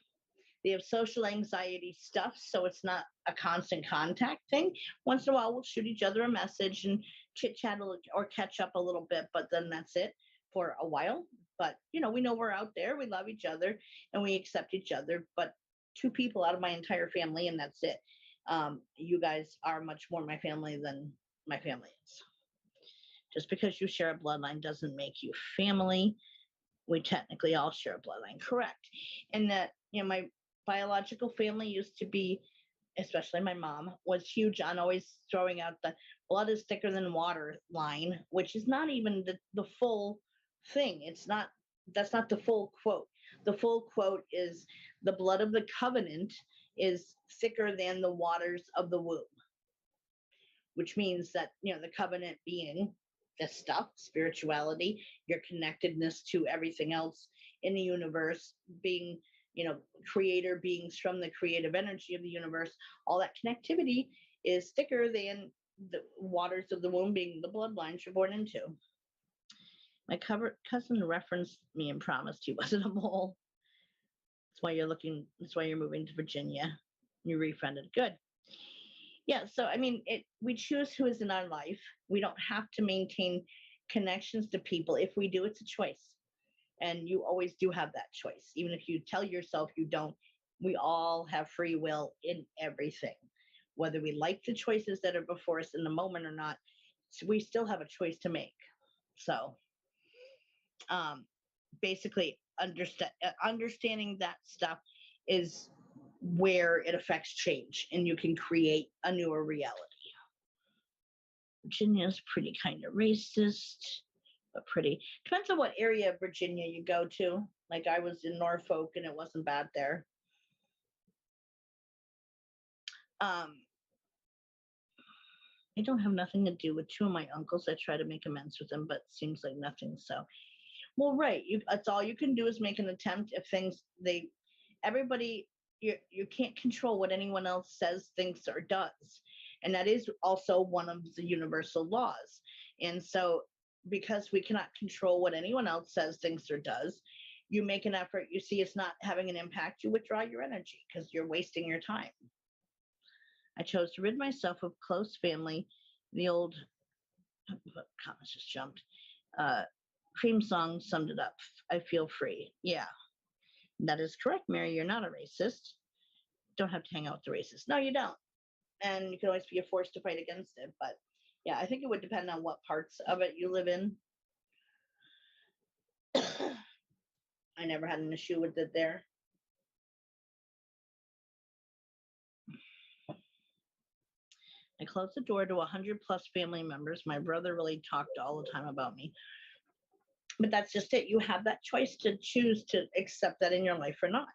[SPEAKER 1] They have social anxiety stuff. So it's not a constant contact thing. Once in a while, we'll shoot each other a message and chit chat or catch up a little bit, but then that's it for a while. But, we know we're out there. We love each other and we accept each other. But two people out of my entire family, and that's it. You guys are much more my family than my family is. Just because you share a bloodline doesn't make you family. We technically all share a bloodline, correct? And that, my biological family used to be, especially my mom, was huge on always throwing out the blood is thicker than water line, which is not even the full thing. That's not the full quote. The full quote is the blood of the covenant is thicker than the waters of the womb, which means that, the covenant being this stuff, spirituality, your connectedness to everything else in the universe, being, creator beings from the creative energy of the universe, all that connectivity is thicker than the waters of the womb, being the bloodlines you're born into. My cousin referenced me and promised he wasn't a mole. That's why you're moving to Virginia. You refriended. Good. Yeah, so I mean, we choose who is in our life. We don't have to maintain connections to people. If we do, it's a choice. And you always do have that choice. Even if you tell yourself you don't, we all have free will in everything. Whether we like the choices that are before us in the moment or not, we still have a choice to make. So basically understanding that stuff is where it affects change and you can create a newer reality. Virginia's pretty kind of racist, but pretty. Depends on what area of Virginia you go to. Like I was in Norfolk and it wasn't bad there. I don't have nothing to do with two of my uncles. I try to make amends with them, but it seems like nothing. So, well, right. That's all you can do is make an attempt. If everybody, you can't control what anyone else says, thinks, or does. And that is also one of the universal laws. And so because we cannot control what anyone else says, thinks, or does, you make an effort. You see it's not having an impact. You withdraw your energy because you're wasting your time. I chose to rid myself of close family. The old comments just jumped. Cream song summed it up. I feel free. Yeah, that is correct, Mary. You're not a racist. Don't have to hang out with the racists. No, you don't. And you can always be a force to fight against it. But yeah, I think it would depend on what parts of it you live in. I never had an issue with it there. I closed the door to 100 plus family members. My brother really talked all the time about me. But that's just it. You have that choice to choose to accept that in your life or not.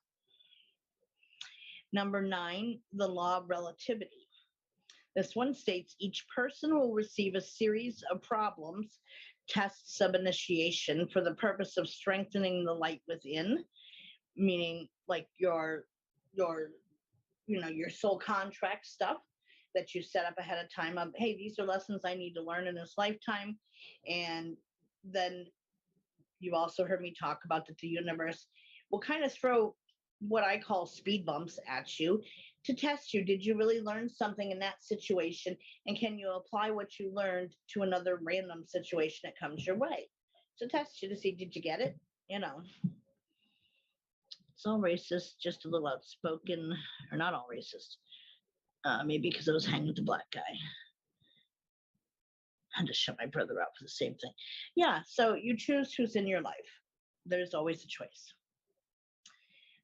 [SPEAKER 1] Number 9, the law of relativity. This one states each person will receive a series of problems, tests of initiation for the purpose of strengthening the light within, meaning like your soul contract stuff that you set up ahead of time of, hey, these are lessons I need to learn in this lifetime. And then you've also heard me talk about that the universe will kind of throw what I call speed bumps at you to test you. Did you really learn something in that situation? And can you apply what you learned to another random situation that comes your way? To test you to see, did you get it? You know, it's all racist, just a little outspoken, or not all racist. Maybe because I was hanging with the black guy. I had to shut my brother out for the same thing. Yeah, so you choose who's in your life. There's always a choice.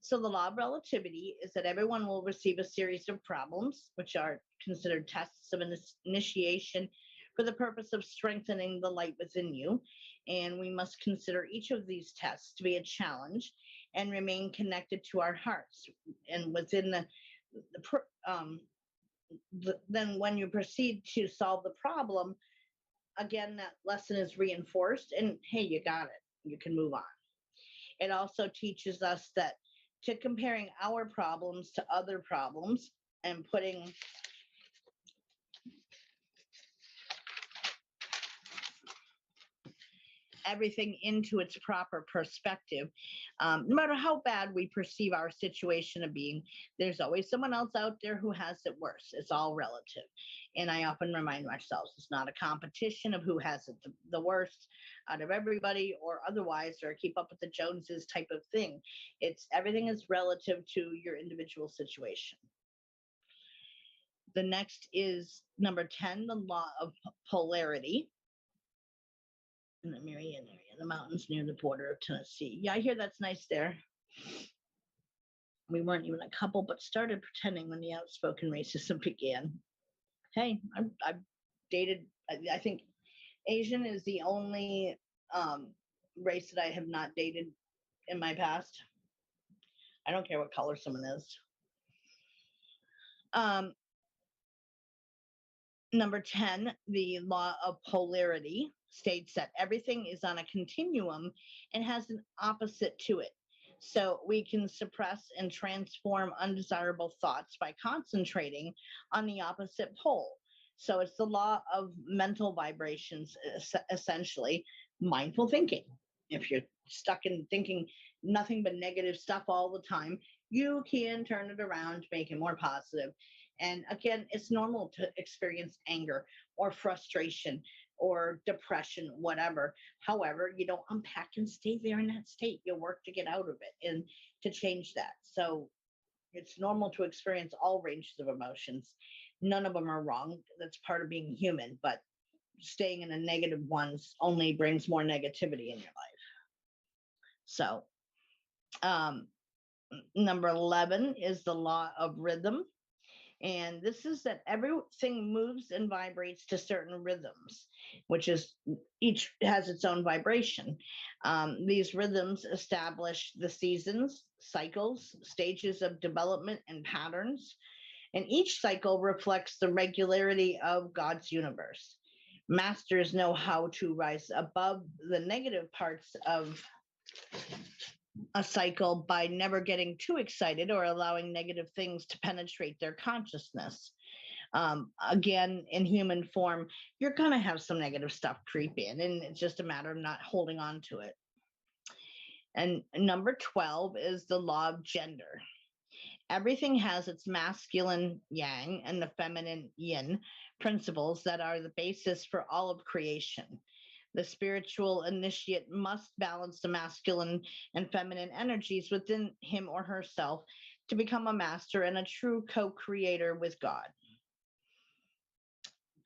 [SPEAKER 1] So the law of relativity is that everyone will receive a series of problems, which are considered tests of initiation for the purpose of strengthening the light within you. And we must consider each of these tests to be a challenge and remain connected to our hearts. And within then when you proceed to solve the problem, again, that lesson is reinforced and hey, you got it. You can move on. It also teaches us that to comparing our problems to other problems and putting everything into its proper perspective. No matter how bad we perceive our situation of being, there's always someone else out there who has it worse. It's all relative. And I often remind myself, it's not a competition of who has it the worst out of everybody or otherwise, or keep up with the Joneses type of thing. It's everything is relative to your individual situation. The next is number 10, the law of polarity. In the Marion area, the mountains near the border of Tennessee. Yeah, I hear that's nice there. We weren't even a couple, but started pretending when the outspoken racism began. Hey, I've dated, I think Asian is the only race that I have not dated in my past. I don't care what color someone is. Number 10, the law of polarity states that everything is on a continuum and has an opposite to it. So we can suppress and transform undesirable thoughts by concentrating on the opposite pole. So it's the law of mental vibrations, essentially, mindful thinking. If you're stuck in thinking nothing but negative stuff all the time, you can turn it around, make it more positive. And again, it's normal to experience anger or frustration or depression, whatever. However, you don't unpack and stay there in that state. You work to get out of it and to change that. So it's normal to experience all ranges of emotions. None of them are wrong. That's part of being human, but staying in the negative ones only brings more negativity in your life. So number 11 is the law of rhythm. And this is that everything moves and vibrates to certain rhythms, which is each has its own vibration. These rhythms establish the seasons, cycles, stages of development, and patterns. And each cycle reflects the regularity of God's universe. Masters know how to rise above the negative parts of a cycle by never getting too excited or allowing negative things to penetrate their consciousness. Again, in human form, you're going to have some negative stuff creep in, and it's just a matter of not holding on to it. And number 12 is the law of gender. Everything has its masculine yang and the feminine yin principles that are the basis for all of creation. The spiritual initiate must balance the masculine and feminine energies within him or herself to become a master and a true co-creator with God.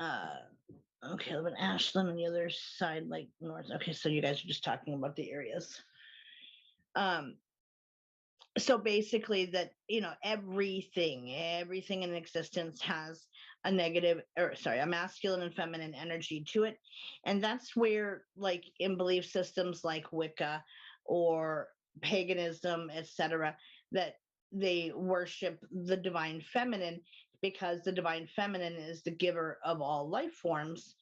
[SPEAKER 1] Okay, I live in Ashland on the other side, like north. Okay, so you guys are just talking about the areas. So basically that, everything in existence has a masculine and feminine energy to it. And that's where, like in belief systems like Wicca or paganism, etc., that they worship the divine feminine, because the divine feminine is the giver of all life forms,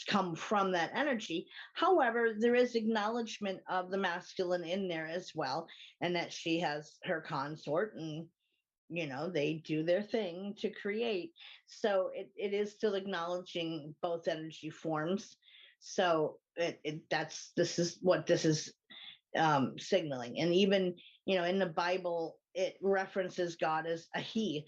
[SPEAKER 1] come from that energy. However, there is acknowledgement of the masculine in there as well, and that she has her consort, and they do their thing to create. So it is still acknowledging both energy forms. So this is what this is signaling. And even, in the Bible, it references God as a he.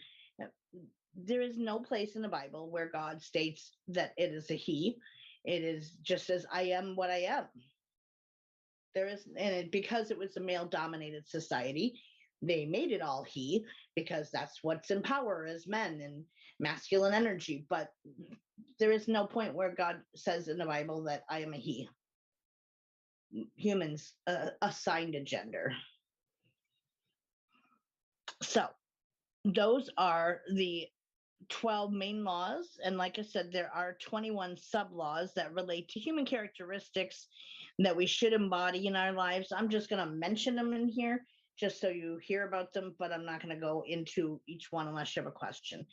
[SPEAKER 1] There is no place in the Bible where God states that it is a he. It is just as I am what I am. There is, because it was a male dominated society, they made it all he, because that's what's in power as men and masculine energy. But there is no point where God says in the Bible that I am a he. Humans assigned a gender. So those are the 12 main laws. And like I said, there are 21 sub-laws that relate to human characteristics that we should embody in our lives. I'm just going to mention them in here just so you hear about them, but I'm not going to go into each one unless you have a question.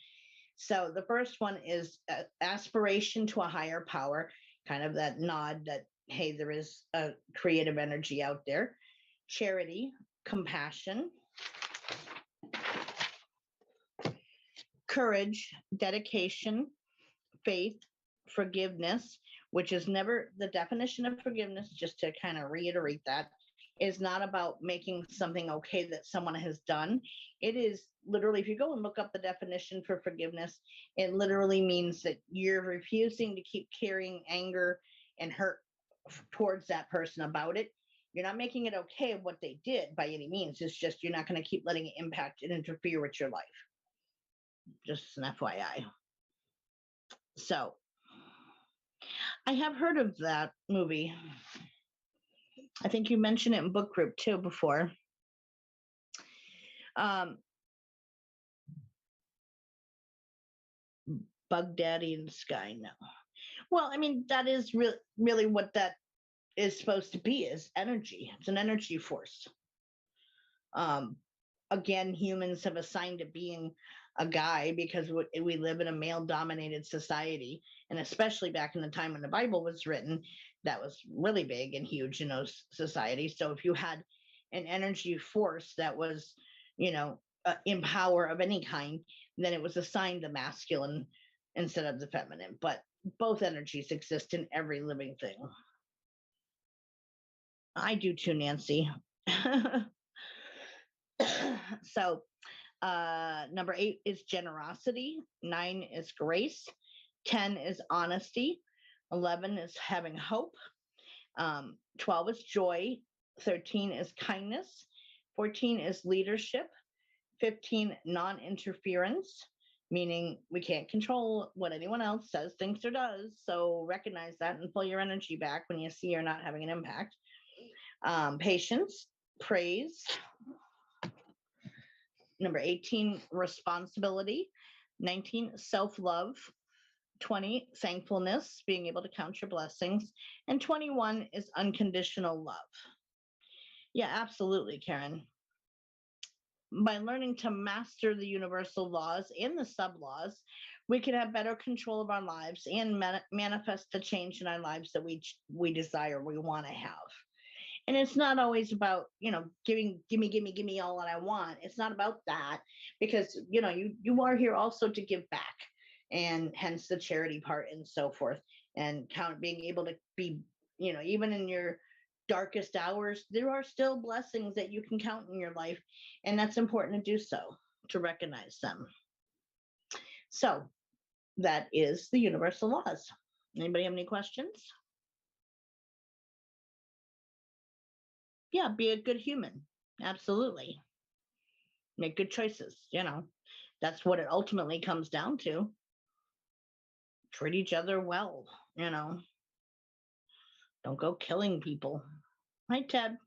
[SPEAKER 1] So the first one is aspiration to a higher power, kind of that nod that, hey, there is a creative energy out there. Charity, compassion, courage, dedication, faith, forgiveness, which is never the definition of forgiveness, just to kind of reiterate that, is not about making something okay that someone has done. It is literally, if you go and look up the definition for forgiveness, it literally means that you're refusing to keep carrying anger and hurt towards that person about it. You're not making it okay what they did by any means. It's just you're not going to keep letting it impact and interfere with your life. Just an FYI. So, I have heard of that movie. I think you mentioned it in book group too before. Bug Daddy in the Sky, no. Well, I mean, that is really what that is supposed to be, is energy. It's an energy force. Again, humans have assigned it being a guy because we live in a male-dominated society, and especially back in the time when the Bible was written, that was really big and huge in those societies. So if you had an energy force that was, in power of any kind, then it was assigned the masculine instead of the feminine. But both energies exist in every living thing. I do too, Nancy. So number 8 is generosity. 9 is grace. 10 is honesty. 11 is having hope. 12 is joy. 13 is kindness. 14 is leadership. 15, non-interference, meaning we can't control what anyone else says, thinks, or does. So recognize that and pull your energy back when you see you're not having an impact. Patience, praise. Number 18, responsibility. 19, self-love. 20, thankfulness, being able to count your blessings. And 21 is unconditional love. Yeah, absolutely, Karen. By learning to master the universal laws and the sub-laws, we can have better control of our lives and manifest the change in our lives that we desire, we want to have. And it's not always about, give me all that I want. It's not about that, because, you are here also to give back, and hence the charity part and so forth, and being able to be, even in your darkest hours, there are still blessings that you can count in your life. And that's important to do so, to recognize them. So that is the universal laws. Anybody have any questions? Yeah, be a good human. Absolutely. Make good choices. That's what it ultimately comes down to. Treat each other well, Don't go killing people. Hi, Ted.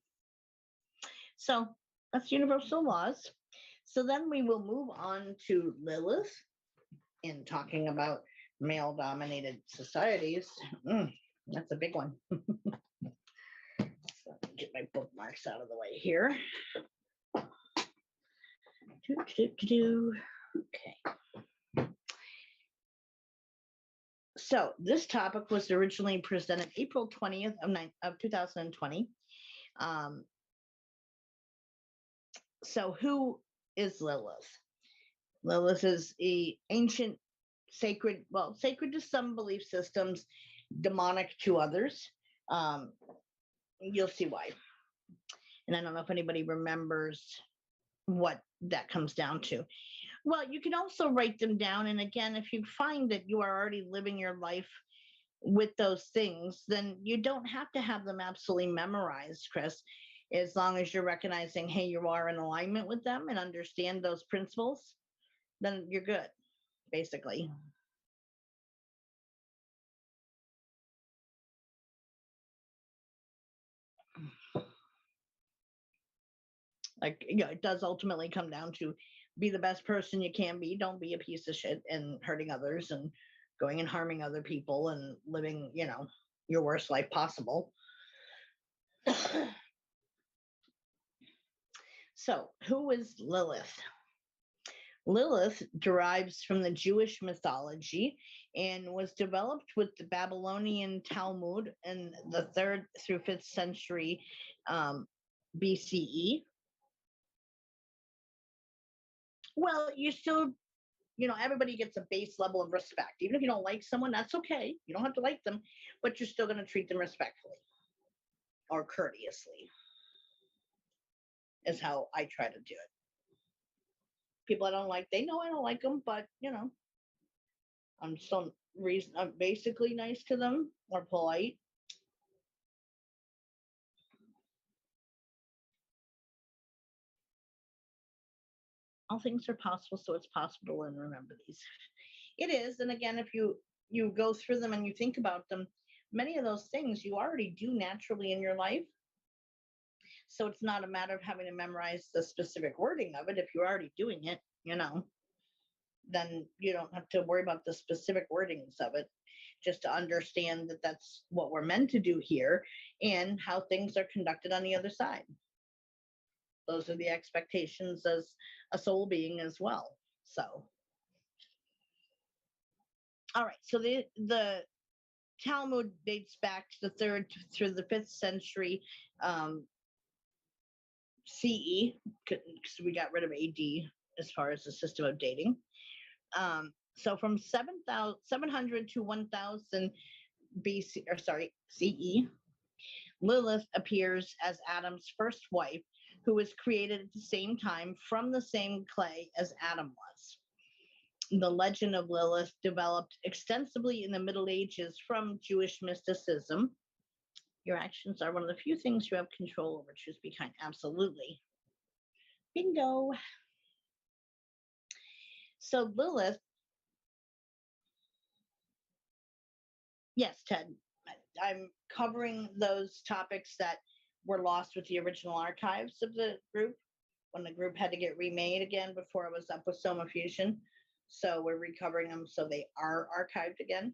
[SPEAKER 1] So that's universal laws. So then we will move on to Lilith in talking about male-dominated societies. That's a big one. So let me get my bookmarks out of the way here. Okay. So this topic was originally presented April 20th of 2020. So who is Lilith? Lilith is an ancient sacred to some belief systems, demonic to others. You'll see why. And I don't know if anybody remembers what that comes down to. Well, you can also write them down. And again, if you find that you are already living your life with those things, then you don't have to have them absolutely memorized, Chris. As long as you're recognizing, hey, you are in alignment with them and understand those principles, then you're good, basically. Like, it does ultimately come down to be the best person you can be. Don't be a piece of shit and hurting others and going and harming other people and living, your worst life possible. So, who is Lilith? Lilith derives from the Jewish mythology and was developed with the Babylonian Talmud in the 3rd through 5th century BCE. Well, you still, everybody gets a base level of respect. Even if you don't like someone, that's okay. You don't have to like them, but you're still going to treat them respectfully or courteously, is how I try to do it. People I don't like, they know I don't like them, but, I'm basically nice to them or polite. All things are possible, so it's possible to learn. Remember these. It is, and again, if you go through them and you think about them, many of those things you already do naturally in your life. So it's not a matter of having to memorize the specific wording of it. If you're already doing it, then you don't have to worry about the specific wordings of it. Just to understand that that's what we're meant to do here and how things are conducted on the other side. Those are the expectations as a soul being as well. So, all right. So the Talmud dates back to the 3rd through the 5th century CE, because we got rid of AD as far as the system of dating. So from 700 to 1000 BC, or sorry, CE, Lilith appears as Adam's first wife, who was created at the same time from the same clay as Adam was. The legend of Lilith developed extensively in the Middle Ages from Jewish mysticism. Your actions are one of the few things you have control over. Choose be kind. Absolutely. Bingo. So Lilith, yes, Ted, I'm covering those topics that were lost with the original archives of the group when the group had to get remade again before it was up with Soma Fusion. So we're recovering them so they are archived again.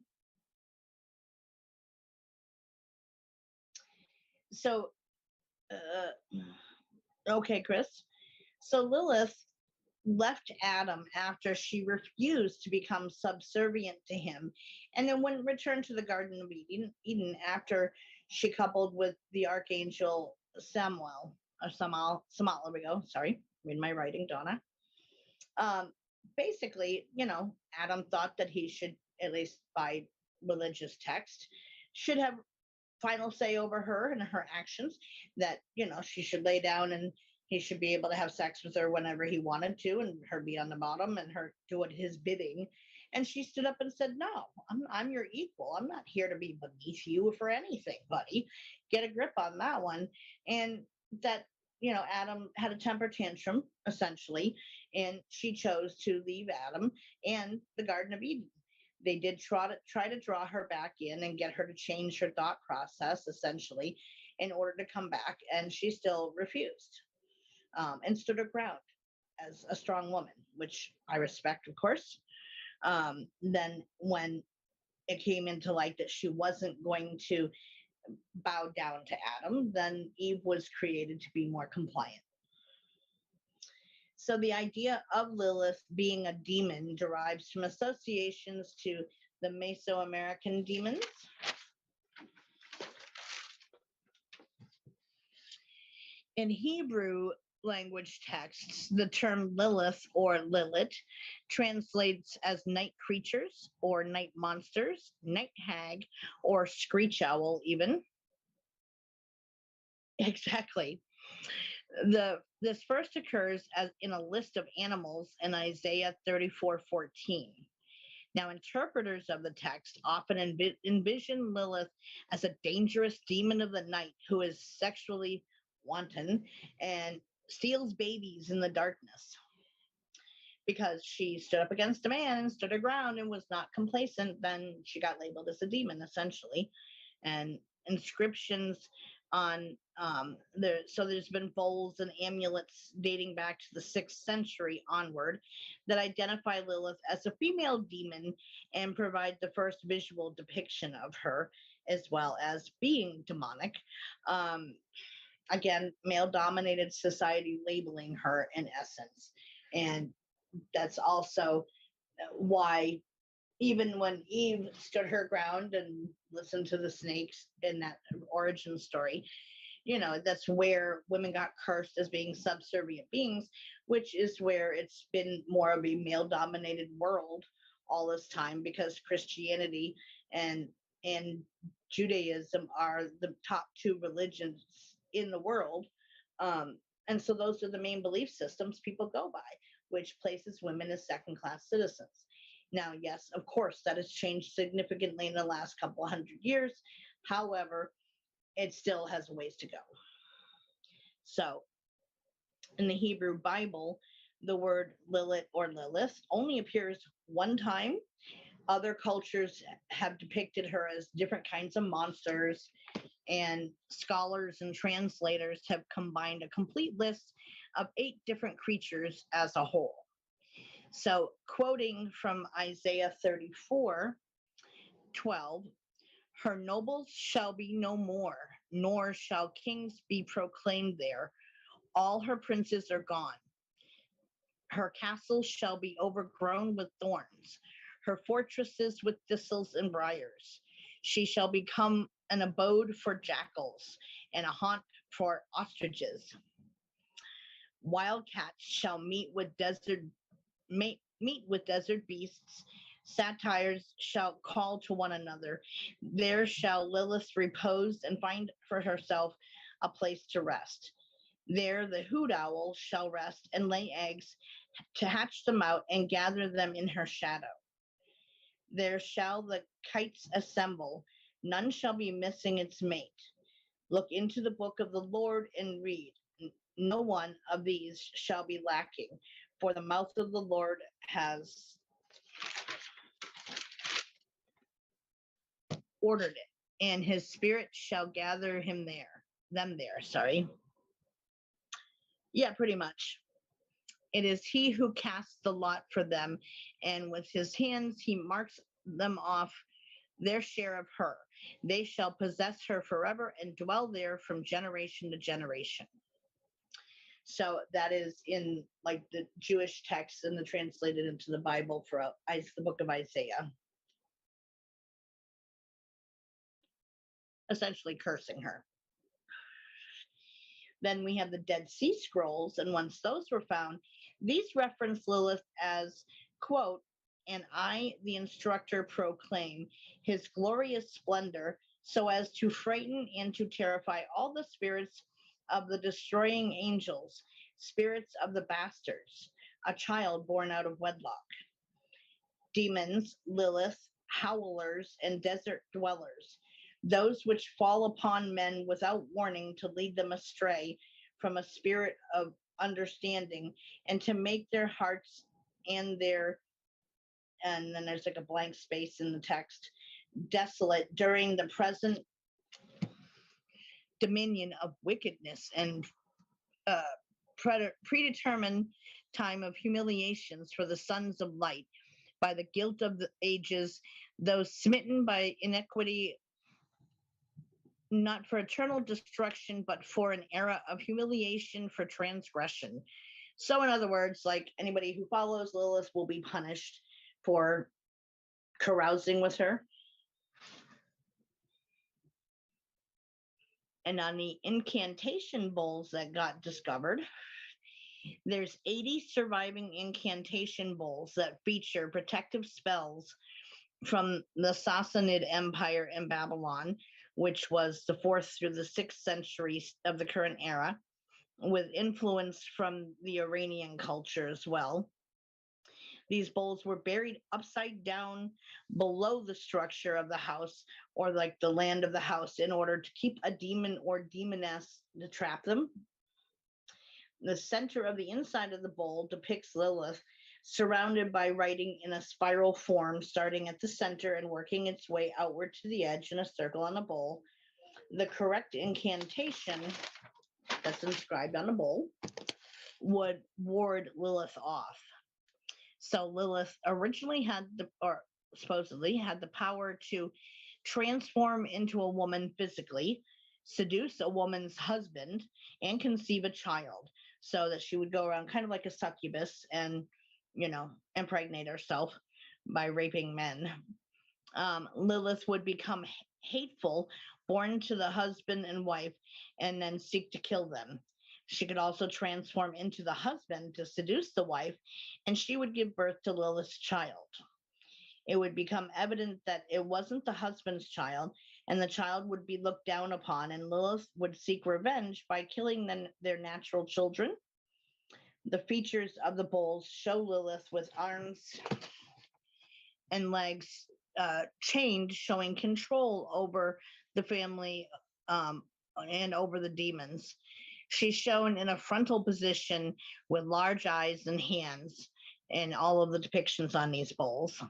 [SPEAKER 1] So, okay, Chris. So Lilith left Adam after she refused to become subservient to him, and then wouldn't return to the Garden of Eden after she coupled with the archangel Samuel, or Samal. There we go. Sorry, read my writing, Donna. Basically, Adam thought that he should, at least by religious text, should have final say over her and her actions, that, she should lay down and he should be able to have sex with her whenever he wanted to and her be on the bottom and her do what his bidding. And she stood up and said, no, I'm your equal. I'm not here to be beneath you for anything, buddy. Get a grip on that one. And that, Adam had a temper tantrum, essentially, and she chose to leave Adam and the Garden of Eden. They did try to draw her back in and get her to change her thought process, essentially, in order to come back, and she still refused, and stood her ground as a strong woman, which I respect, of course. Then when it came into light that she wasn't going to bow down to Adam, then Eve was created to be more compliant. So the idea of Lilith being a demon derives from associations to the Mesoamerican demons. In Hebrew language texts, the term Lilith or Lilith translates as night creatures or night monsters, night hag, or screech owl even. Exactly. This first occurs as in a list of animals in Isaiah 34:14. Now, interpreters of the text often envision Lilith as a dangerous demon of the night who is sexually wanton and steals babies in the darkness. Because she stood up against a man and stood her ground and was not complacent, then she got labeled as a demon, essentially. And inscriptions on there's been bowls and amulets dating back to the 6th century onward that identify Lilith as a female demon and provide the first visual depiction of her as well as being demonic. Um, Again, male dominated society labeling her in essence. And that's also why even when Eve stood her ground and listened to the snakes in that origin story, that's where women got cursed as being subservient beings, which is where it's been more of a male dominated world all this time, because Christianity and and Judaism are the top 2 religions in the world. Um, and so those are the main belief systems people go by, which places women as second class citizens. Now, yes, of course, that has changed significantly in the last couple of 100 years. However, it still has a ways to go. So, in the Hebrew Bible, the word Lilith or Lilith only appears one time. Other cultures have depicted her as different kinds of monsters, and scholars and translators have combined a complete list of 8 different creatures as a whole. So, quoting from Isaiah 34:12, her nobles shall be no more, nor shall kings be proclaimed there. All her princes are gone. Her castles shall be overgrown with thorns, her fortresses with thistles and briars. She shall become an abode for jackals and a haunt for ostriches. Wildcats shall meet with desert beasts. Satyrs shall call to one another. There shall Lilith repose and find for herself a place to rest. There the hoot owl shall rest and lay eggs to hatch them out and gather them in her shadow. There shall the kites assemble, none shall be missing its mate. Look into the book of the Lord and read. No one of these shall be lacking, for the mouth of the Lord has ordered it, and his spirit shall gather them there. Sorry. Yeah, pretty much. It is he who casts the lot for them, and with his hands he marks them off their share of her. They shall possess her forever and dwell there from generation to generation. So that is in like the Jewish text and the translated into the Bible for the book of Isaiah, essentially cursing her. Then we have the Dead Sea Scrolls, and once those were found, these reference Lilith as, quote, and I, the instructor, proclaim his glorious splendor so as to frighten and to terrify all the spirits of the destroying angels, spirits of the bastards, a child born out of wedlock. Demons, Lilith, howlers, and desert dwellers, those which fall upon men without warning to lead them astray from a spirit of understanding and to make their hearts and then there's like a blank space in the text, desolate during the present dominion of wickedness and predetermined time of humiliations for the sons of light by the guilt of the ages, those smitten by iniquity, not for eternal destruction, but for an era of humiliation for transgression. So, in other words, like anybody who follows Lilith will be punished for carousing with her. And on the incantation bowls that got discovered, there's 80 surviving incantation bowls that feature protective spells from the Sassanid Empire in Babylon, which was the 4th through the 6th centuries of the current era, with influence from the Iranian culture as well. These bowls were buried upside down below the structure of the house, or like the land of the house, in order to keep a demon or demoness to trap them. The center of the inside of the bowl depicts Lilith, surrounded by writing in a spiral form, starting at the center and working its way outward to the edge in a circle on a bowl. The correct incantation that's inscribed on the bowl would ward Lilith off. So Lilith originally supposedly had the power to transform into a woman physically, seduce a woman's husband, and conceive a child, so that she would go around kind of like a succubus and, impregnate herself by raping men. Lilith would become hateful, born to the husband and wife, and then seek to kill them. She could also transform into the husband to seduce the wife, and she would give birth to Lilith's child. It would become evident that it wasn't the husband's child, and the child would be looked down upon, and Lilith would seek revenge by killing their natural children. The features of the bowls show Lilith with arms and legs chained, showing control over the family and over the demons. She's shown in a frontal position with large eyes and hands in all of the depictions on these bowls.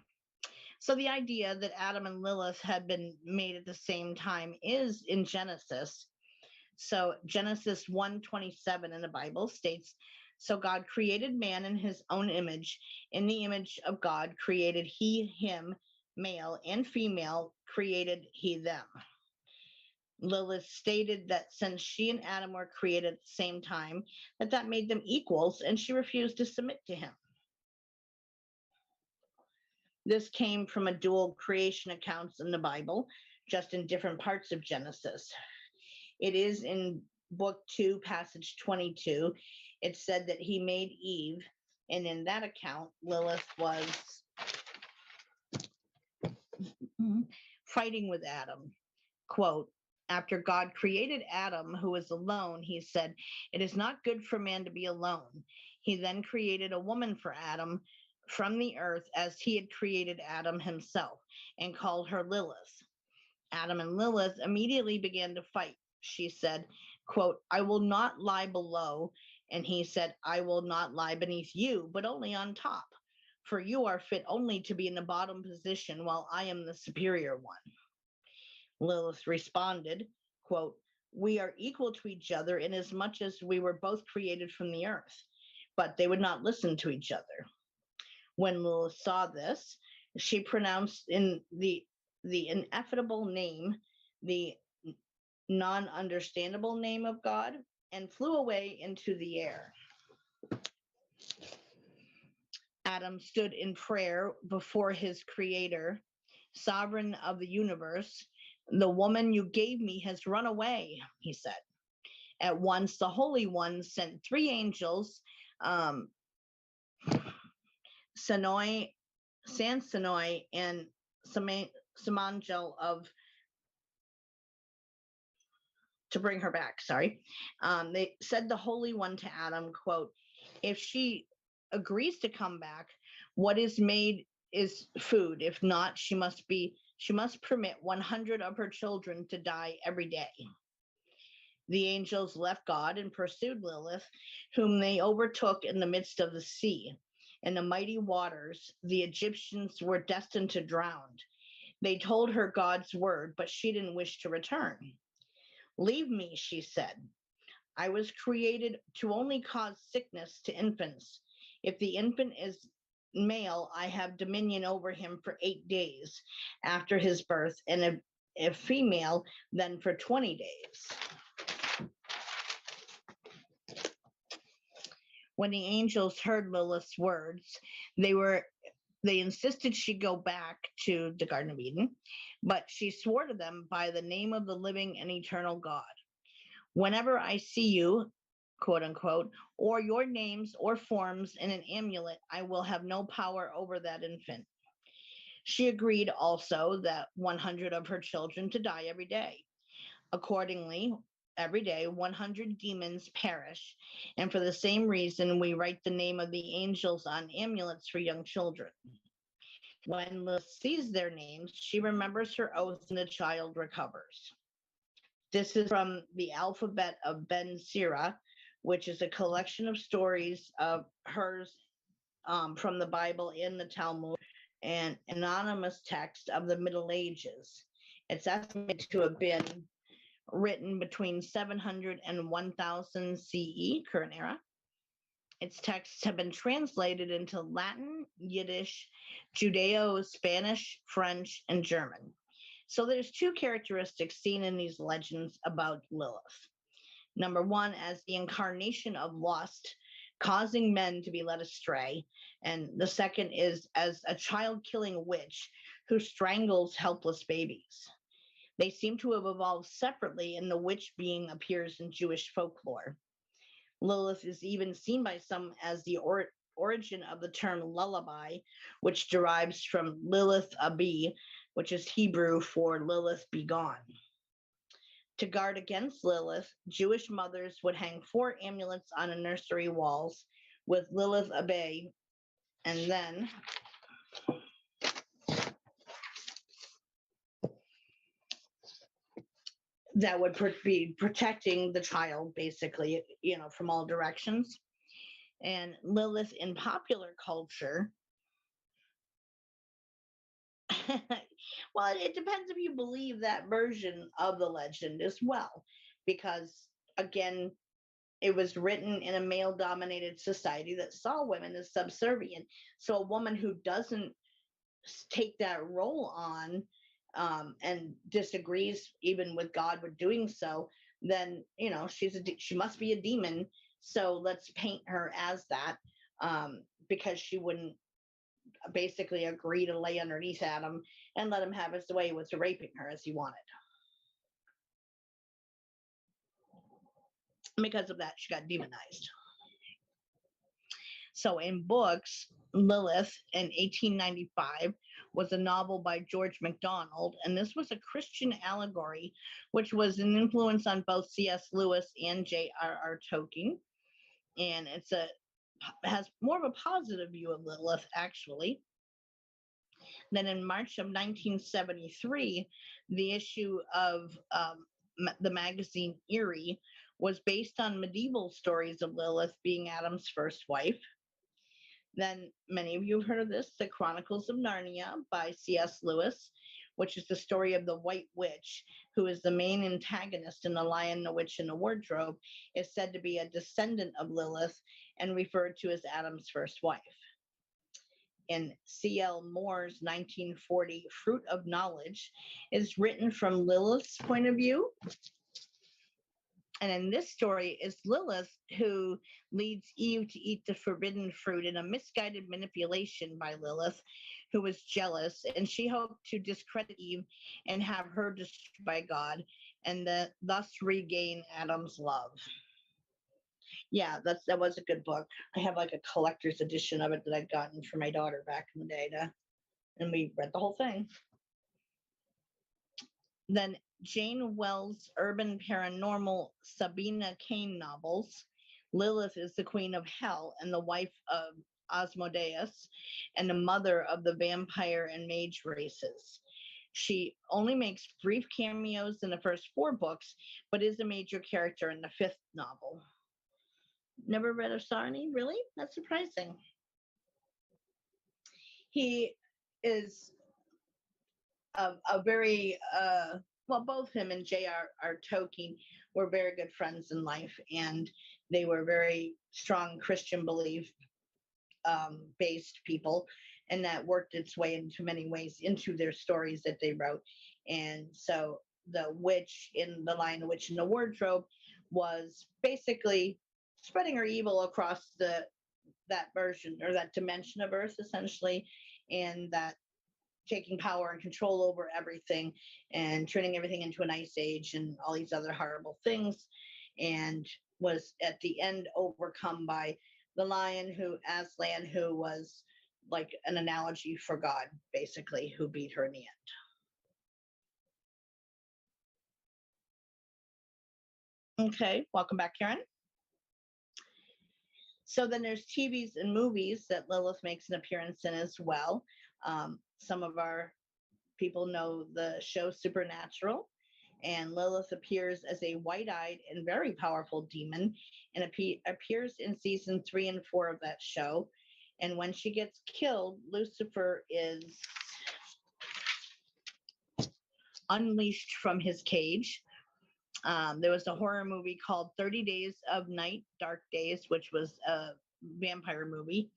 [SPEAKER 1] So the idea that Adam and Lilith had been made at the same time is in Genesis. So Genesis 1:27 in the Bible states, "So God created man in his own image. In the image of God created he him, male and female created he them." Lilith stated that since she and Adam were created at the same time, that made them equals, and she refused to submit to him. This came from a dual creation accounts in the Bible, just in different parts of Genesis. It is in book 2, passage 22. It said that he made Eve, and in that account, Lilith was fighting with Adam. Quote, "After God created Adam, who was alone, he said, 'It is not good for man to be alone.' He then created a woman for Adam from the earth as he had created Adam himself, and called her Lilith. Adam and Lilith immediately began to fight. She said, quote, 'I will not lie below.' And he said, 'I will not lie beneath you, but only on top. For you are fit only to be in the bottom position, while I am the superior one.' Lilith responded, quote, 'We are equal to each other inasmuch as we were both created from the earth.' But they would not listen to each other. When Lilith saw this, she pronounced in the ineffable name, the non-understandable name of God, and flew away into the air. Adam stood in prayer before his creator, sovereign of the universe. 'The woman you gave me has run away,' he said. At once the Holy One sent 3 angels, Sansonoi and Samangel to bring her back. They said the Holy One to Adam, quote, 'If she agrees to come back, what is made is food. If not, she must permit 100 of her children to die every day.' The angels left God and pursued Lilith, whom they overtook in the midst of the sea. In the mighty waters, the Egyptians were destined to drown. They told her God's word, but she didn't wish to return. 'Leave me,' she said. 'I was created to only cause sickness to infants. If the infant is male, I have dominion over him for 8 days after his birth, and if female, then for 20 days. When the angels heard Lilith's words, they insisted she go back to the Garden of Eden, but she swore to them by the name of the living and eternal God. 'Whenever I see you,' quote unquote, 'or your names or forms in an amulet, I will have no power over that infant.' She agreed also that 100 of her children to die every day. Accordingly, every day 100 demons perish, and for the same reason, we write the name of the angels on amulets for young children. When Lilith sees their names, she remembers her oath and the child recovers. This is from the Alphabet of Ben Sira, which is a collection of stories of hers from the Bible and the Talmud, an anonymous text of the Middle Ages. It's estimated to have been written between 700 and 1000 CE, current era. Its texts have been translated into Latin, Yiddish, Judeo, Spanish, French, and German. So there's two characteristics seen in these legends about Lilith. Number one, as the incarnation of lust, causing men to be led astray. And the second is as a child-killing witch who strangles helpless babies. They seem to have evolved separately, and the witch being appears in Jewish folklore. Lilith is even seen by some as the origin of the term lullaby, which derives from Lilith Abi, which is Hebrew for Lilith be gone. To guard against Lilith, Jewish mothers would hang 4 amulets on a nursery walls with Lilith Abe, and then that would be protecting the child, basically, from all directions. And Lilith in popular culture, well, it depends if you believe that version of the legend as well, because again, it was written in a male-dominated society that saw women as subservient. So a woman who doesn't take that role on and disagrees even with God with doing so, then she must be a demon. So let's paint her as that, because she wouldn't basically agree to lay underneath Adam and let him have his way with raping her as he wanted. Because of that, she got demonized. So in books, Lilith in 1895 was a novel by George MacDonald, and this was a Christian allegory, which was an influence on both C.S. Lewis and J.R.R. Tolkien. And has more of a positive view of Lilith, actually. Then in March of 1973, the issue of the magazine Eerie was based on medieval stories of Lilith being Adam's first wife. Then many of you have heard of this, The Chronicles of Narnia by C.S. Lewis, which is the story of the White Witch, who is the main antagonist in The Lion, the Witch, and the Wardrobe, is said to be a descendant of Lilith and referred to as Adam's first wife. In C.L. Moore's 1940 Fruit of Knowledge is written from Lilith's point of view. And in this story, it's Lilith who leads Eve to eat the forbidden fruit in a misguided manipulation by Lilith, who was jealous, and she hoped to discredit Eve and have her destroyed by God, and thus regain Adam's love. Yeah, that was a good book. I have like a collector's edition of it that I'd gotten for my daughter back in the day, and we read the whole thing. Then Jane Wells' urban paranormal Sabina Cain novels. Lilith is the queen of hell and the wife of Asmodeus and the mother of the vampire and mage races. She only makes brief cameos in the first 4 books, but is a major character in the 5th novel. Never read or saw any? Really? That's surprising. He is a very well, both him and J.R.R. Tolkien were very good friends in life, and they were very strong Christian belief based people, and that worked its way into many ways into their stories that they wrote. And so the witch in The Lion, the Witch, and the Wardrobe was basically spreading her evil across that version or that dimension of Earth, essentially, and that taking power and control over everything and turning everything into an ice age and all these other horrible things, and was at the end overcome by the lion, Aslan, who was like an analogy for God, basically, who beat her in the end. Okay, welcome back, Karen. So then there's TVs and movies that Lilith makes an appearance in as well. Some of our people know the show Supernatural, and Lilith appears as a white eyed and very powerful demon and appears in season 3 and 4 of that show. And when she gets killed, Lucifer is unleashed from his cage. There was a horror movie called 30 Days of Night, Dark Days, which was a vampire movie.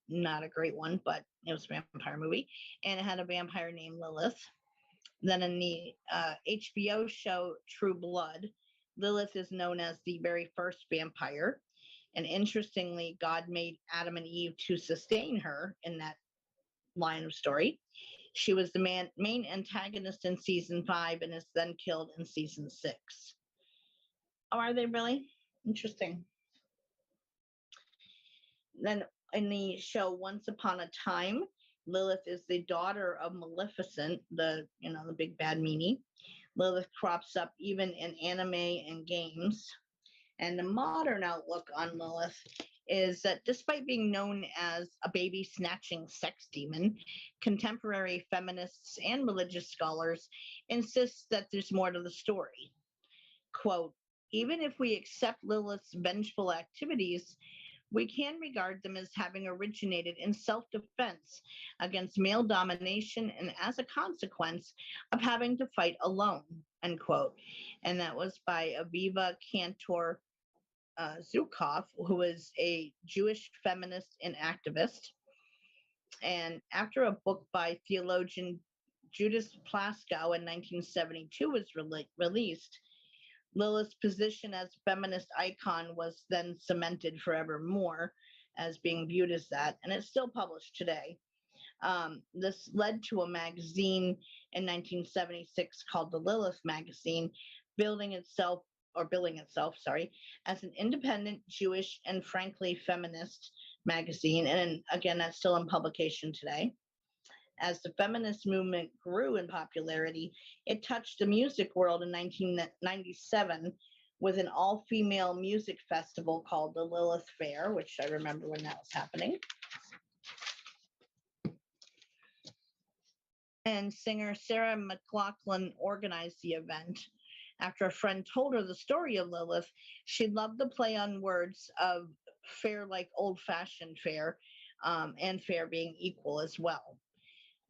[SPEAKER 1] Not a great one, but it was a vampire movie. And it had a vampire named Lilith. Then in the HBO show True Blood, Lilith is known as the very first vampire. And interestingly, God made Adam and Eve to sustain her in that line of story. She was the main antagonist in season 5 and is then killed in season 6. Oh, are they really? Interesting. Then in the show Once Upon a Time, Lilith is the daughter of Maleficent, the big bad meanie. Lilith crops up even in anime and games. And the modern outlook on Lilith is that despite being known as a baby snatching sex demon, contemporary feminists and religious scholars insist that there's more to the story. Quote, even if we accept Lilith's vengeful activities, we can regard them as having originated in self-defense against male domination and as a consequence of having to fight alone, end quote. And that was by Aviva Cantor Zukov, who is a Jewish feminist and activist. And after a book by theologian Judith Plaskow in 1972 was released, Lilith's position as feminist icon was then cemented forevermore as being viewed as that, and it's still published today. This led to a magazine in 1976 called the Lilith Magazine, billing itself, as an independent Jewish and frankly feminist magazine. And again, that's still in publication today. As the feminist movement grew in popularity, it touched the music world in 1997 with an all-female music festival called the Lilith Fair, which I remember when that was happening. And singer Sarah McLachlan organized the event. After a friend told her the story of Lilith, she loved the play on words of fair like old-fashioned fair, and fair being equal as well.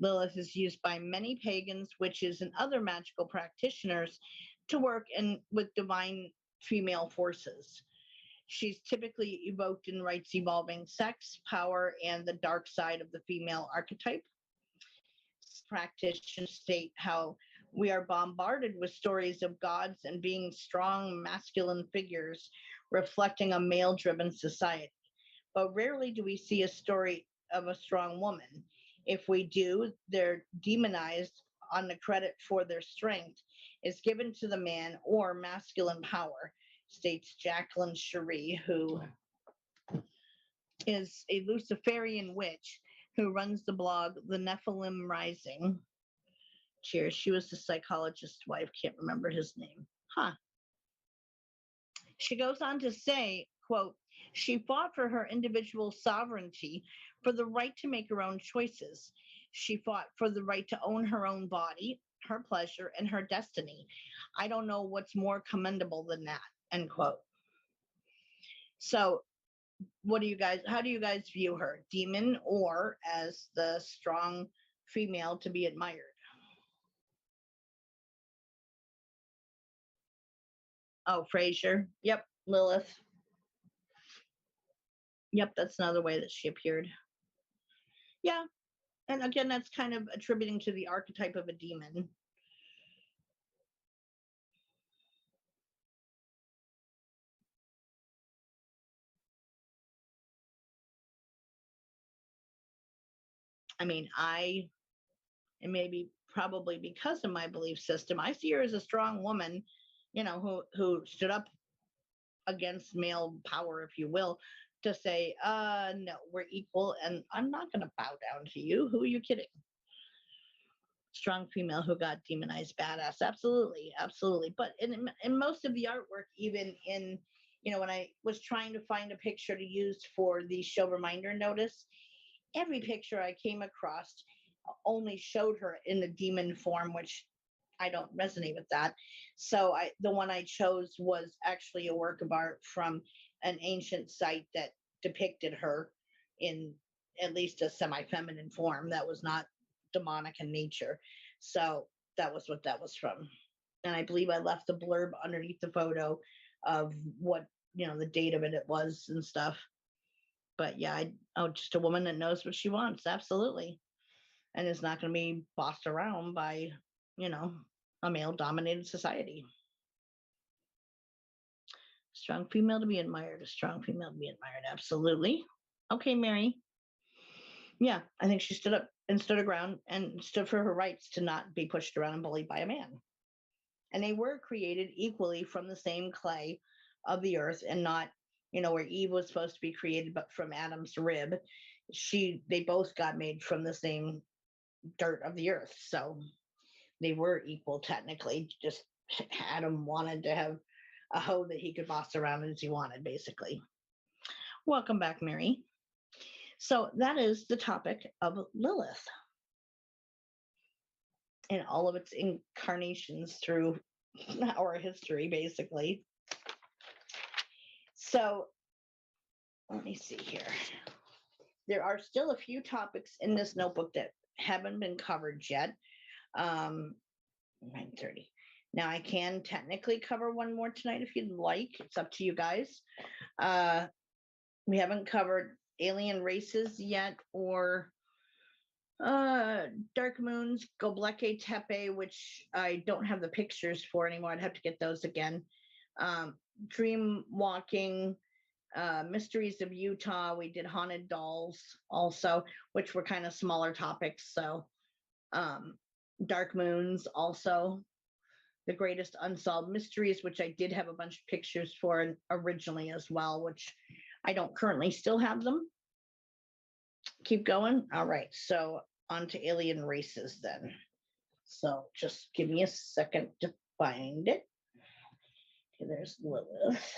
[SPEAKER 1] Lilith is used by many pagans, witches, and other magical practitioners to work with divine female forces. She's typically evoked in rites involving sex, power, and the dark side of the female archetype. Practitioners state how we are bombarded with stories of gods and being strong masculine figures reflecting a male-driven society. But rarely do we see a story of a strong woman. If we do, they're demonized on the credit for their strength is given to the man or masculine power, states Jacqueline Cherie, who is a Luciferian witch who runs the blog The Nephilim Rising. Cheers. She was the psychologist's wife. Can't remember his name. She goes on to say, quote, she fought for her individual sovereignty, for the right to make her own choices. She fought for the right to own her own body, her pleasure, and her destiny. I don't know what's more commendable than that, end quote. So how do you guys view her? Demon or as the strong female to be admired? Oh, Frasier. Yep. Lilith. Yep, that's another way that she appeared. Yeah. And again, that's kind of attributing to the archetype of a demon. I mean, and maybe probably because of my belief system, I see her as a strong woman, who stood up against male power, if you will, to say, no, we're equal and I'm not going to bow down to you. Who are you kidding? strong female who got demonized badass. Absolutely, absolutely. But in most of the artwork, even in, when I was trying to find a picture to use for the show reminder notice, every picture I came across only showed her in the demon form, which I don't resonate with that. So the one I chose was actually a work of art from an ancient site that depicted her in at least a semi-feminine form that was not demonic in nature. So that was what that was from. And I believe I left the blurb underneath the photo of what, the date of it was and stuff. But yeah, just a woman that knows what she wants. Absolutely. And is not going to be bossed around by, a male dominated society. Strong female to be admired, a strong female to be admired. Absolutely. Okay, Mary. Yeah, I think she stood up and stood her ground and stood for her rights to not be pushed around and bullied by a man. And they were created equally from the same clay of the earth, and not, where Eve was supposed to be created, but from Adam's rib. They both got made from the same dirt of the earth. So they were equal technically. Just Adam wanted to have a hoe that he could boss around as he wanted, basically. Welcome back, Mary. So that is the topic of Lilith and all of its incarnations through our history, basically. So let me see here. There are still a few topics in this notebook that haven't been covered yet. 9:30. Now I can technically cover one more tonight if you'd like. It's up to you guys. We haven't covered alien races yet, or dark moons, Göbekli Tepe, which I don't have the pictures for anymore. I'd have to get those again. Dream walking, mysteries of Utah. We did haunted dolls also, which were kind of smaller topics. So dark moons also, the greatest unsolved mysteries, which I did have a bunch of pictures for originally as well, which I don't currently still have them. Keep going. All right, so on to alien races then. So just give me a second to find it. Okay, there's Lilith.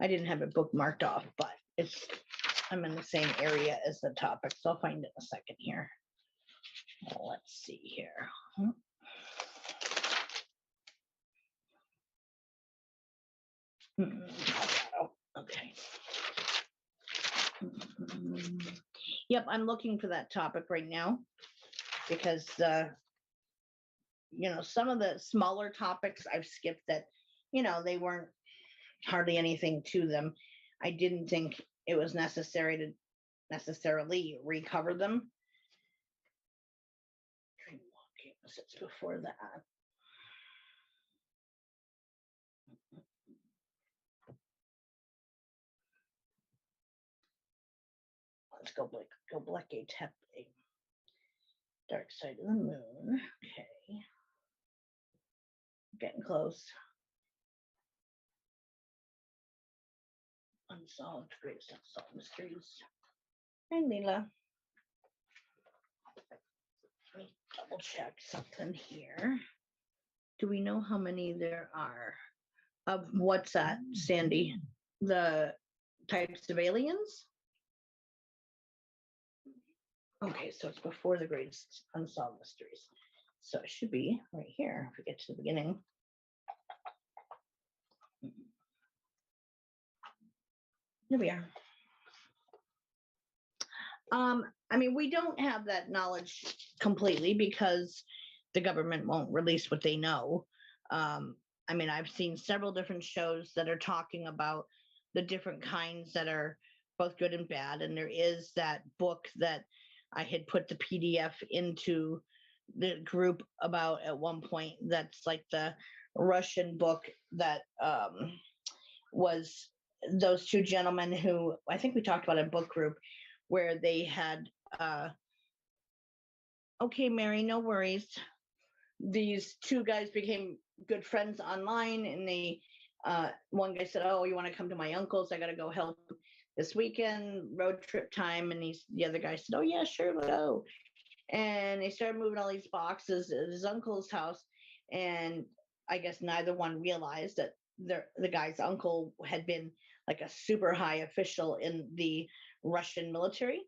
[SPEAKER 1] I didn't have it bookmarked off, but I'm in the same area as the topic, so I'll find it in a second here. Let's see here. Okay. Yep, I'm looking for that topic right now because some of the smaller topics I've skipped that, they weren't hardly anything to them. I didn't think it was necessary to necessarily recover them. Dream walking, it's before that. Let's go Göbekli Tepe. Dark side of the moon. Okay. Getting close. Unsolved, greatest unsolved mysteries. Hi, Leela. Let me double check something here. Do we know how many there are? Of what's that, Sandy? The types of aliens? Okay, so it's before the greatest unsolved mysteries. So it should be right here if we get to the beginning. Here we are. We don't have that knowledge completely because the government won't release what they know. I've seen several different shows that are talking about the different kinds that are both good and bad. And there is that book that I had put the PDF into the group about at one point. That's like the Russian book that was those two gentlemen who I think we talked about in book group, where they had Okay, Mary, no worries. These two guys became good friends online, and one guy said, "Oh, you want to come to my uncle's? I got to go help this weekend, road trip time." And the other guy said, "Oh yeah, sure, let's go." And they started moving all these boxes at his uncle's house, and I guess neither one realized that the guy's uncle had been like a super high official in the Russian military,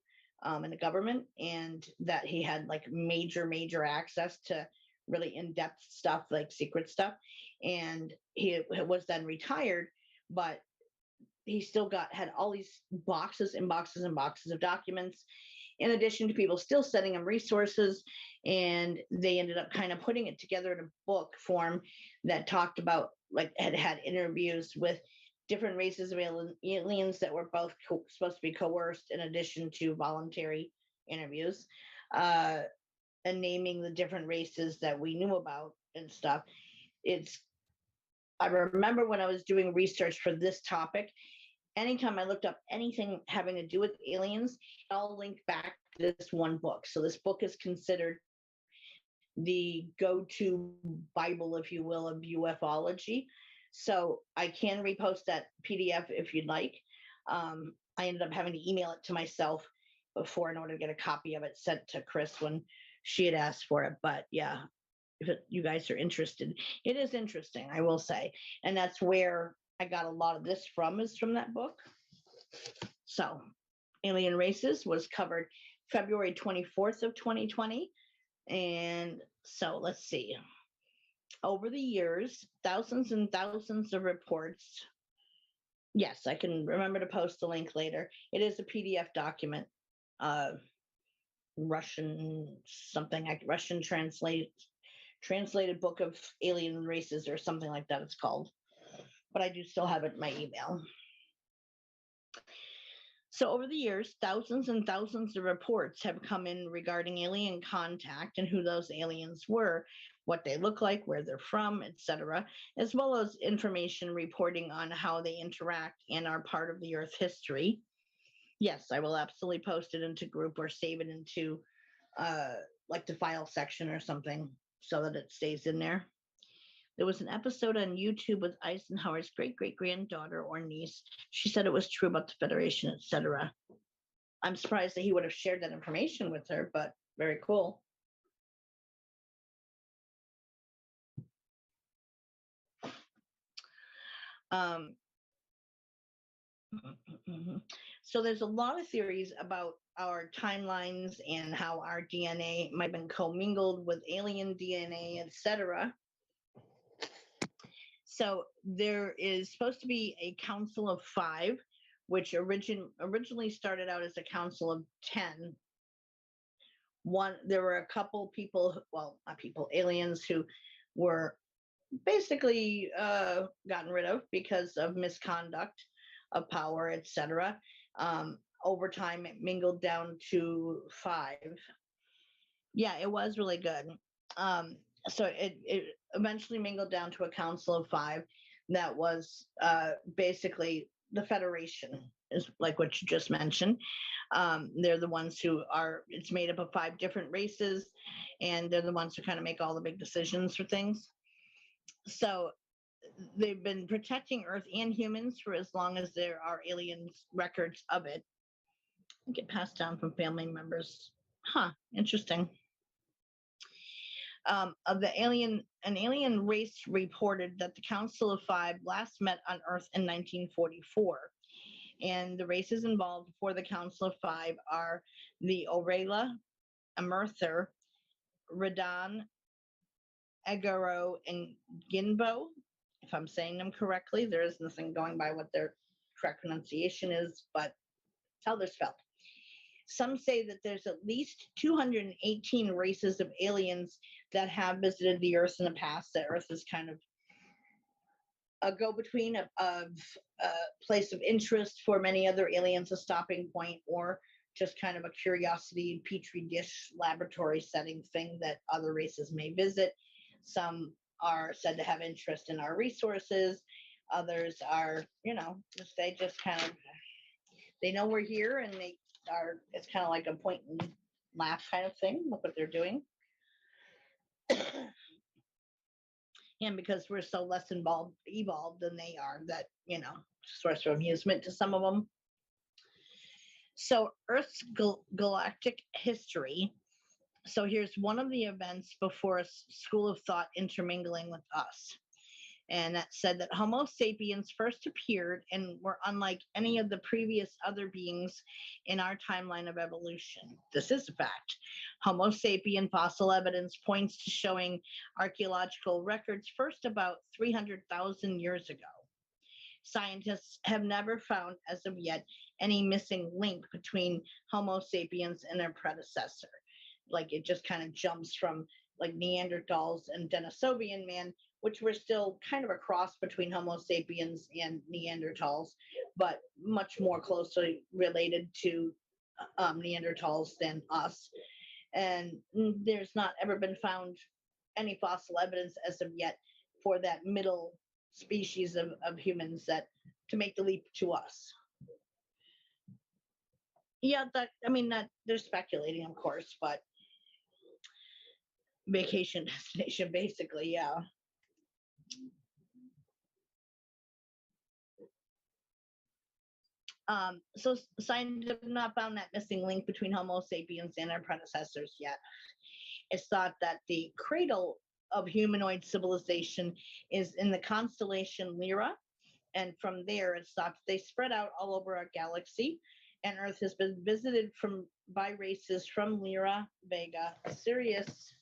[SPEAKER 1] in the government, and that he had like major access to really in-depth stuff, like secret stuff. And he was then retired, but he still had all these boxes and boxes and boxes of documents, in addition to people still sending him resources. And they ended up kind of putting it together in a book form that talked about, like, had interviews with different races of aliens that were both supposed to be coerced, in addition to voluntary interviews, uh, and naming the different races that we knew about and stuff. It's I remember when I was doing research for this topic, anytime I looked up anything having to do with aliens, it all linked back to this one book. So this book is considered the go-to Bible, if you will, of ufology. So I can repost that PDF if you'd like. I ended up having to email it to myself before in order to get a copy of it sent to Chris when she had asked for it. But yeah, if you guys are interested, it is interesting, I will say. And that's where I got a lot of this from, is from that book. So Alien Races was covered February 24th of 2020. And so let's see. Over the years, thousands and thousands of reports. Yes, I can remember to post the link later. It is a PDF document. Russian something like Russian translated book of alien races or something like that it's called. But I do still have it in my email. So over the years, thousands and thousands of reports have come in regarding alien contact and who those aliens were, what they look like, where they're from, etc., as well as information reporting on how they interact and are part of the Earth history. Yes, I will absolutely post it into group or save it into like the file section or something so that it stays in there. There was an episode on YouTube with Eisenhower's great-great-granddaughter or niece. She said it was true about the Federation, etc. I'm surprised that he would have shared that information with her, but very cool. So there's a lot of theories about our timelines and how our DNA might have been commingled with alien DNA, etc. So there is supposed to be a council of 5, which originally started out as a council of 10. There were a couple people, well, not people, aliens who were basically gotten rid of because of misconduct of power, etc. Over time, it mingled down to 5. Yeah, it was really good. So it eventually mingled down to a council of 5 that was basically the Federation, is like what you just mentioned. They're the ones who it's made up of 5 different races, and they're the ones who kind of make all the big decisions for things. So they've been protecting Earth and humans for as long as there are aliens records of it. Get passed down from family members. Huh, interesting. Of an alien race reported that the Council of 5 last met on Earth in 1944. And the races involved before the Council of 5 are the Orela, Amerther, Redan, Egaro, and Ginbo. If I'm saying them correctly, there is nothing going by what their correct pronunciation is, but it's how they're spelled. Some say that there's at least 218 races of aliens that have visited the Earth in the past. That Earth is kind of a go-between of a place of interest for many other aliens, a stopping point, or just kind of a curiosity petri dish laboratory setting thing that other races may visit. Some are said to have interest in our resources. Others are, they just kind of, they know we're here, and it's kind of like a point in laugh kind of thing. Look what they're doing. And because we're so less evolved than they are, that, source of amusement to some of them. So Earth's galactic history. So here's one of the events before a school of thought intermingling with us. And that said that Homo sapiens first appeared and were unlike any of the previous other beings in our timeline of evolution. This is a fact. Homo sapien fossil evidence points to showing archaeological records first about 300,000 years ago. Scientists have never found, as of yet, any missing link between Homo sapiens and their predecessor. Like it just kind of jumps from like Neanderthals and Denisovian man, which were still kind of a cross between Homo sapiens and Neanderthals, but much more closely related to Neanderthals than us. And there's not ever been found any fossil evidence as of yet for that middle species of humans that to make the leap to us. Yeah, that they're speculating, of course, but vacation destination, basically, yeah. So scientists have not found that missing link between Homo sapiens and our predecessors yet. It's thought that the cradle of humanoid civilization is in the constellation Lyra, and from there it's thought they spread out all over our galaxy, and Earth has been visited by races from Lyra, Vega, Sirius,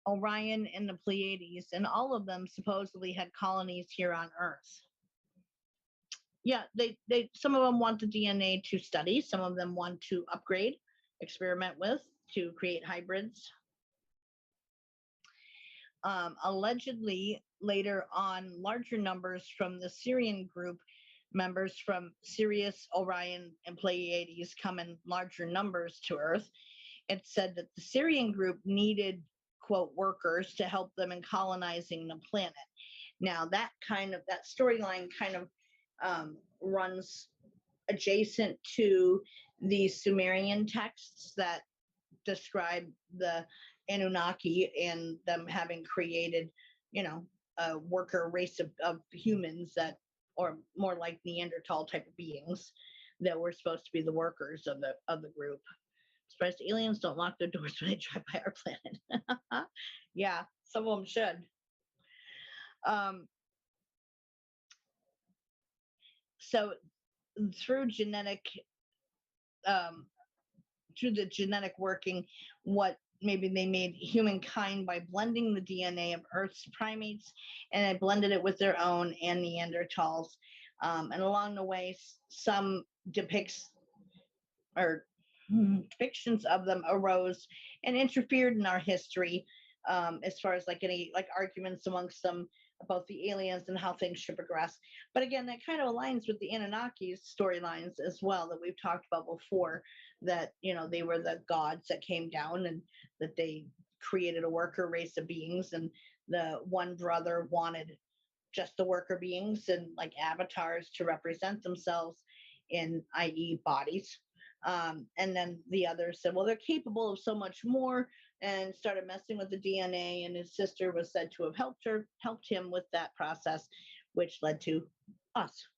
[SPEAKER 1] Orion, and the Pleiades, and all of them supposedly had colonies here on Earth. Yeah, they some of them want the DNA to study, some of them want to upgrade, experiment with, to create hybrids. Allegedly, later on, larger numbers from the Sirian group, members from Sirius, Orion, and Pleiades come in larger numbers to Earth. It said that the Sirian group needed, quote, workers to help them in colonizing the planet. Now, that storyline kind of runs adjacent to the Sumerian texts that describe the Anunnaki and them having created, a worker race of humans that, or more like Neanderthal type of beings that were supposed to be the workers of the group. Surprised aliens don't lock their doors when they drive by our planet. Yeah, some of them should. So through the genetic working, what maybe they made humankind by blending the DNA of Earth's primates, and they blended it with their own and Neanderthals. And along the way, some depictions of them arose and interfered in our history, as far as any arguments amongst them about the aliens and how things should progress. But again, that kind of aligns with the Anunnaki's storylines as well that we've talked about before, that, they were the gods that came down and that they created a worker race of beings, and the one brother wanted just the worker beings and like avatars to represent themselves in, i.e. bodies. And then the other said, well, they're capable of so much more, and started messing with the DNA, and his sister was said to have helped him with that process, which led to us.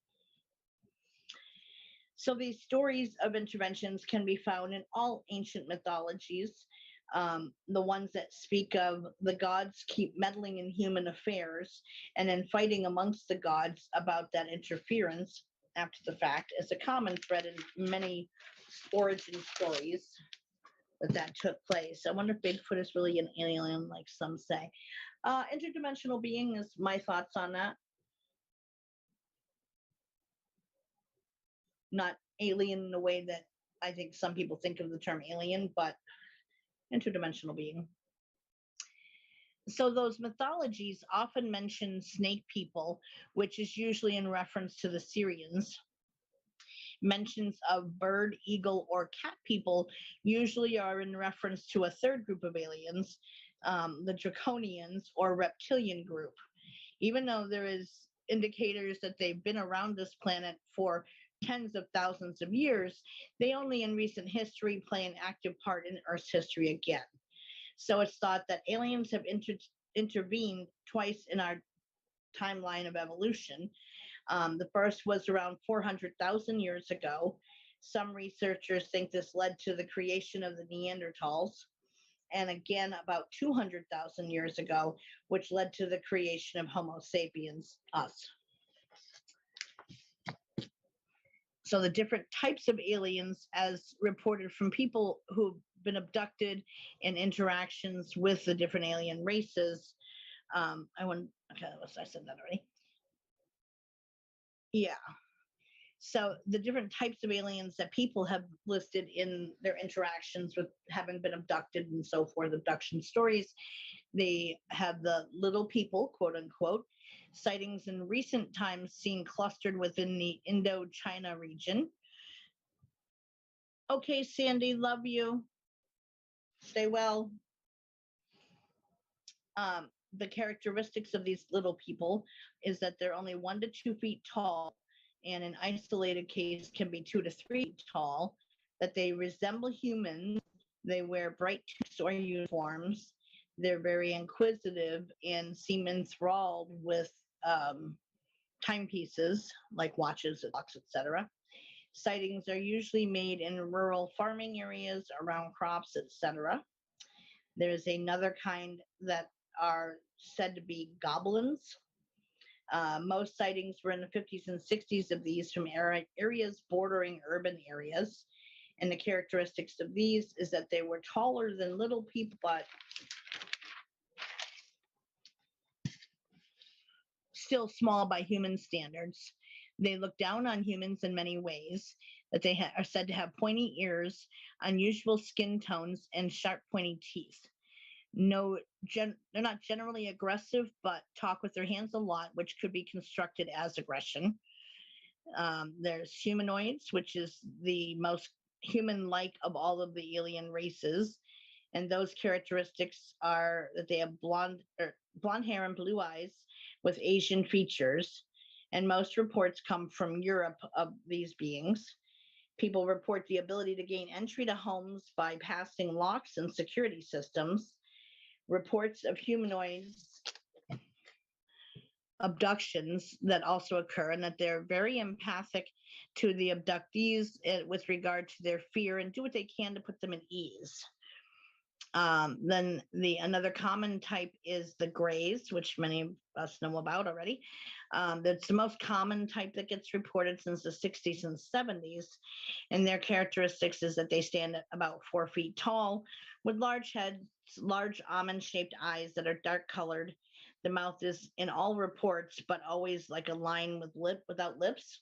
[SPEAKER 1] So these stories of interventions can be found in all ancient mythologies. The ones that speak of the gods keep meddling in human affairs and then fighting amongst the gods about that interference after the fact is a common thread in many origin stories that took place. I wonder if Bigfoot is really an alien, like some say. Interdimensional being is my thoughts on that. Not alien in the way that I think some people think of the term alien, but interdimensional being. So those mythologies often mention snake people, which is usually in reference to the Syrians. Mentions of bird, eagle, or cat people usually are in reference to a third group of aliens, the draconians or reptilian group. Even though there is indicators that they've been around this planet for tens of thousands of years, they only in recent history play an active part in Earth's history again. So it's thought that aliens have intervened twice in our timeline of evolution. The first was around 400,000 years ago. Some researchers think this led to the creation of the Neanderthals, and again about 200,000 years ago, which led to the creation of Homo sapiens, us. So the different types of aliens, as reported from people who've been abducted and interactions with the different alien races. I said that already. Yeah. So the different types of aliens that people have listed in their interactions with having been abducted and so forth, abduction stories, they have the little people, quote unquote, sightings in recent times seen clustered within the Indochina region. Okay, Sandy, love you. Stay well. The characteristics of these little people is that they're only 1 to 2 feet tall, and in isolated case can be 2 to 3 feet tall, that they resemble humans, they wear bright suits or uniforms, they're very inquisitive and seem enthralled with timepieces like watches, clocks, etc. Sightings are usually made in rural farming areas around crops, etc. There's another kind that are said to be goblins. Most sightings were in the 50s and 60s of these from areas bordering urban areas. And the characteristics of these is that they were taller than little people, but still small by human standards. They look down on humans in many ways, that they are said to have pointy ears, unusual skin tones, and sharp pointy teeth. They're not generally aggressive, but talk with their hands a lot, which could be constructed as aggression. There's humanoids, which is the most human-like of all of the alien races, and those characteristics are that they have blonde hair and blue eyes with Asian features, and most reports come from Europe of these beings. People report the ability to gain entry to homes by passing locks and security systems. Reports of humanoids abductions that also occur, and that they're very empathic to the abductees with regard to their fear and do what they can to put them at ease. Then another common type is the Greys, which many of us know about already. That's the most common type that gets reported since the 60s and 70s. And their characteristics is that they stand at about 4 feet tall with large heads, large almond-shaped eyes that are dark colored. The mouth is in all reports, but always like a line without lips.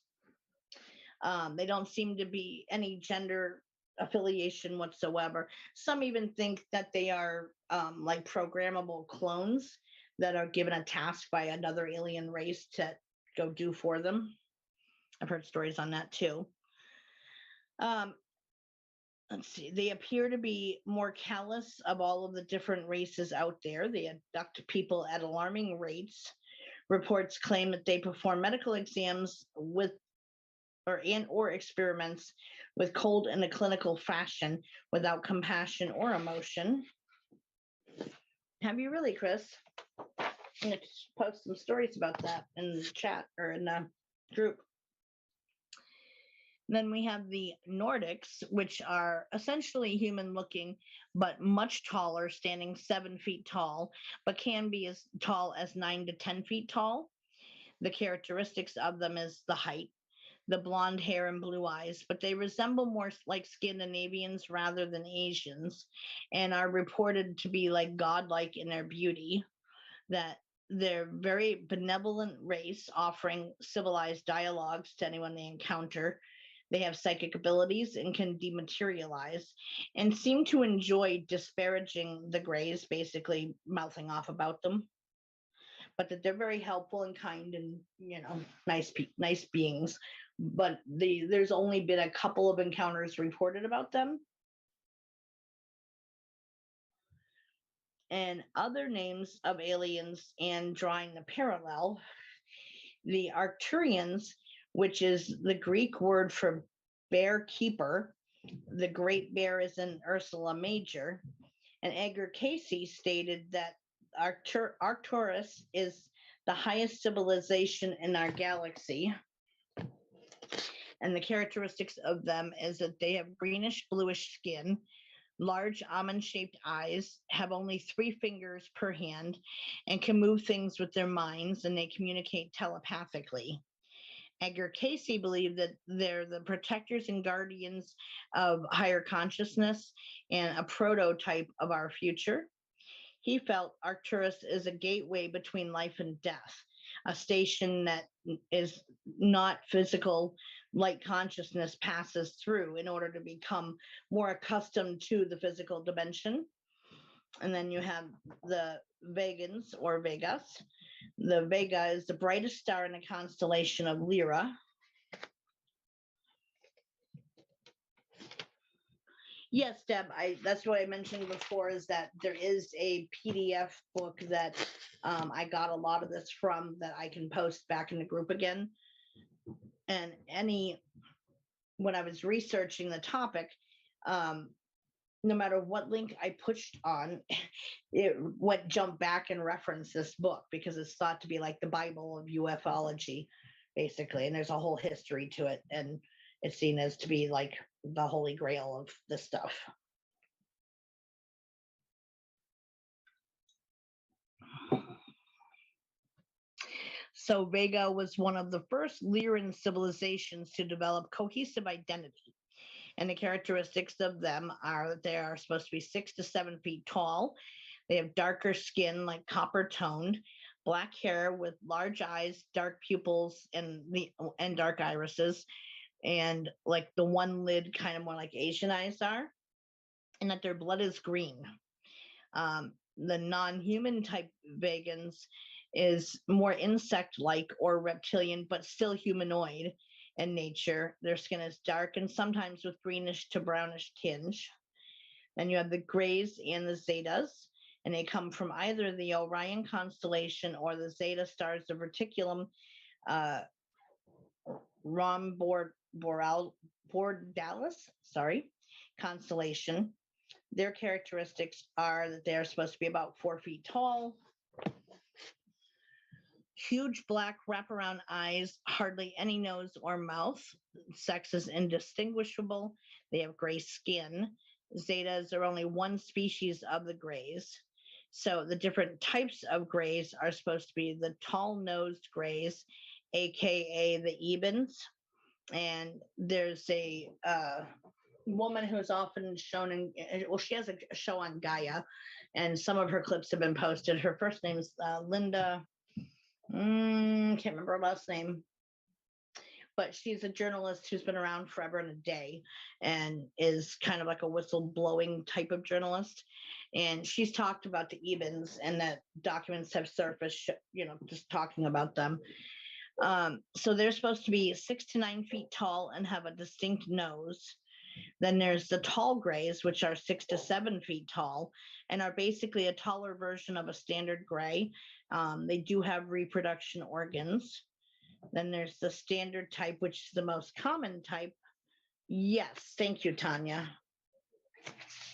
[SPEAKER 1] They don't seem to be any gender affiliation whatsoever. Some even think that they are like programmable clones that are given a task by another alien race to go do for them. I've heard stories on that too. Let's see, they appear to be more callous of all of the different races out there. They abduct people at alarming rates. Reports claim that they perform medical exams with or experiments with cold in a clinical fashion without compassion or emotion. Have you really, Chris? I'm going to post some stories about that in the chat or in the group. Then we have the Nordics, which are essentially human looking, but much taller, standing 7 feet tall, but can be as tall as 9 to 10 feet tall. The characteristics of them is the height, the blonde hair and blue eyes, but they resemble more like Scandinavians rather than Asians, and are reported to be like godlike in their beauty, that they're very benevolent race, offering civilized dialogues to anyone they encounter. They have psychic abilities and can dematerialize, and seem to enjoy disparaging the Greys, basically mouthing off about them. But that they're very helpful and kind and, nice beings. But there's only been a couple of encounters reported about them. And other names of aliens, and drawing the parallel, the Arcturians which is the Greek word for bear keeper. The Great Bear is in Ursula Major. And Edgar Casey stated that Arcturus is the highest civilization in our galaxy. And the characteristics of them is that they have greenish bluish skin, large almond-shaped eyes, have only 3 fingers per hand, and can move things with their minds, and they communicate telepathically. Edgar Casey believed that they're the protectors and guardians of higher consciousness and a prototype of our future. He felt Arcturus is a gateway between life and death, a station that is not physical, light consciousness passes through in order to become more accustomed to the physical dimension. And then you have the Vegans or Vegas. The Vega is the brightest star in the constellation of Lyra. Yes, Deb, that's what I mentioned before, is that there is a PDF book that I got a lot of this from that I can post back in the group again. And when I was researching the topic, no matter what link I pushed on, it would jump back and reference this book because it's thought to be like the Bible of ufology, basically. And there's a whole history to it. And it's seen as to be like the holy grail of this stuff. So Vega was one of the first Lyran civilizations to develop cohesive identity. And the characteristics of them are that they are supposed to be 6 to 7 feet tall. They have darker skin, like copper toned, black hair with large eyes, dark pupils, and dark irises, and like the one lid kind of more like Asian eyes are, and that their blood is green. The non-human type Vegans is more insect-like or reptilian, but still humanoid in nature. Their skin is dark and sometimes with greenish to brownish tinge. Then you have the Greys and the Zetas, and they come from either the Orion constellation or the Zeta stars of Reticulum Rhomboidalis constellation. Their characteristics are that they're supposed to be about 4 feet tall, huge black wraparound eyes, hardly any nose or mouth. Sex is indistinguishable. They have gray skin. Zetas are only one species of the Greys. So the different types of Greys are supposed to be the tall-nosed Greys, aka the Ebens. And there's a woman who's often shown in, well, she has a show on Gaia, and some of her clips have been posted. Her first name is Linda. Can't remember her last name, but she's a journalist who's been around forever and a day and is kind of like a whistleblowing type of journalist. And she's talked about the Ebens, and that documents have surfaced, just talking about them. So they're supposed to be 6 to 9 feet tall and have a distinct nose. Then there's the tall Greys, which are 6 to 7 feet tall and are basically a taller version of a standard Grey. They do have reproduction organs. Then there's the standard type, which is the most common type. Yes, thank you, Tanya.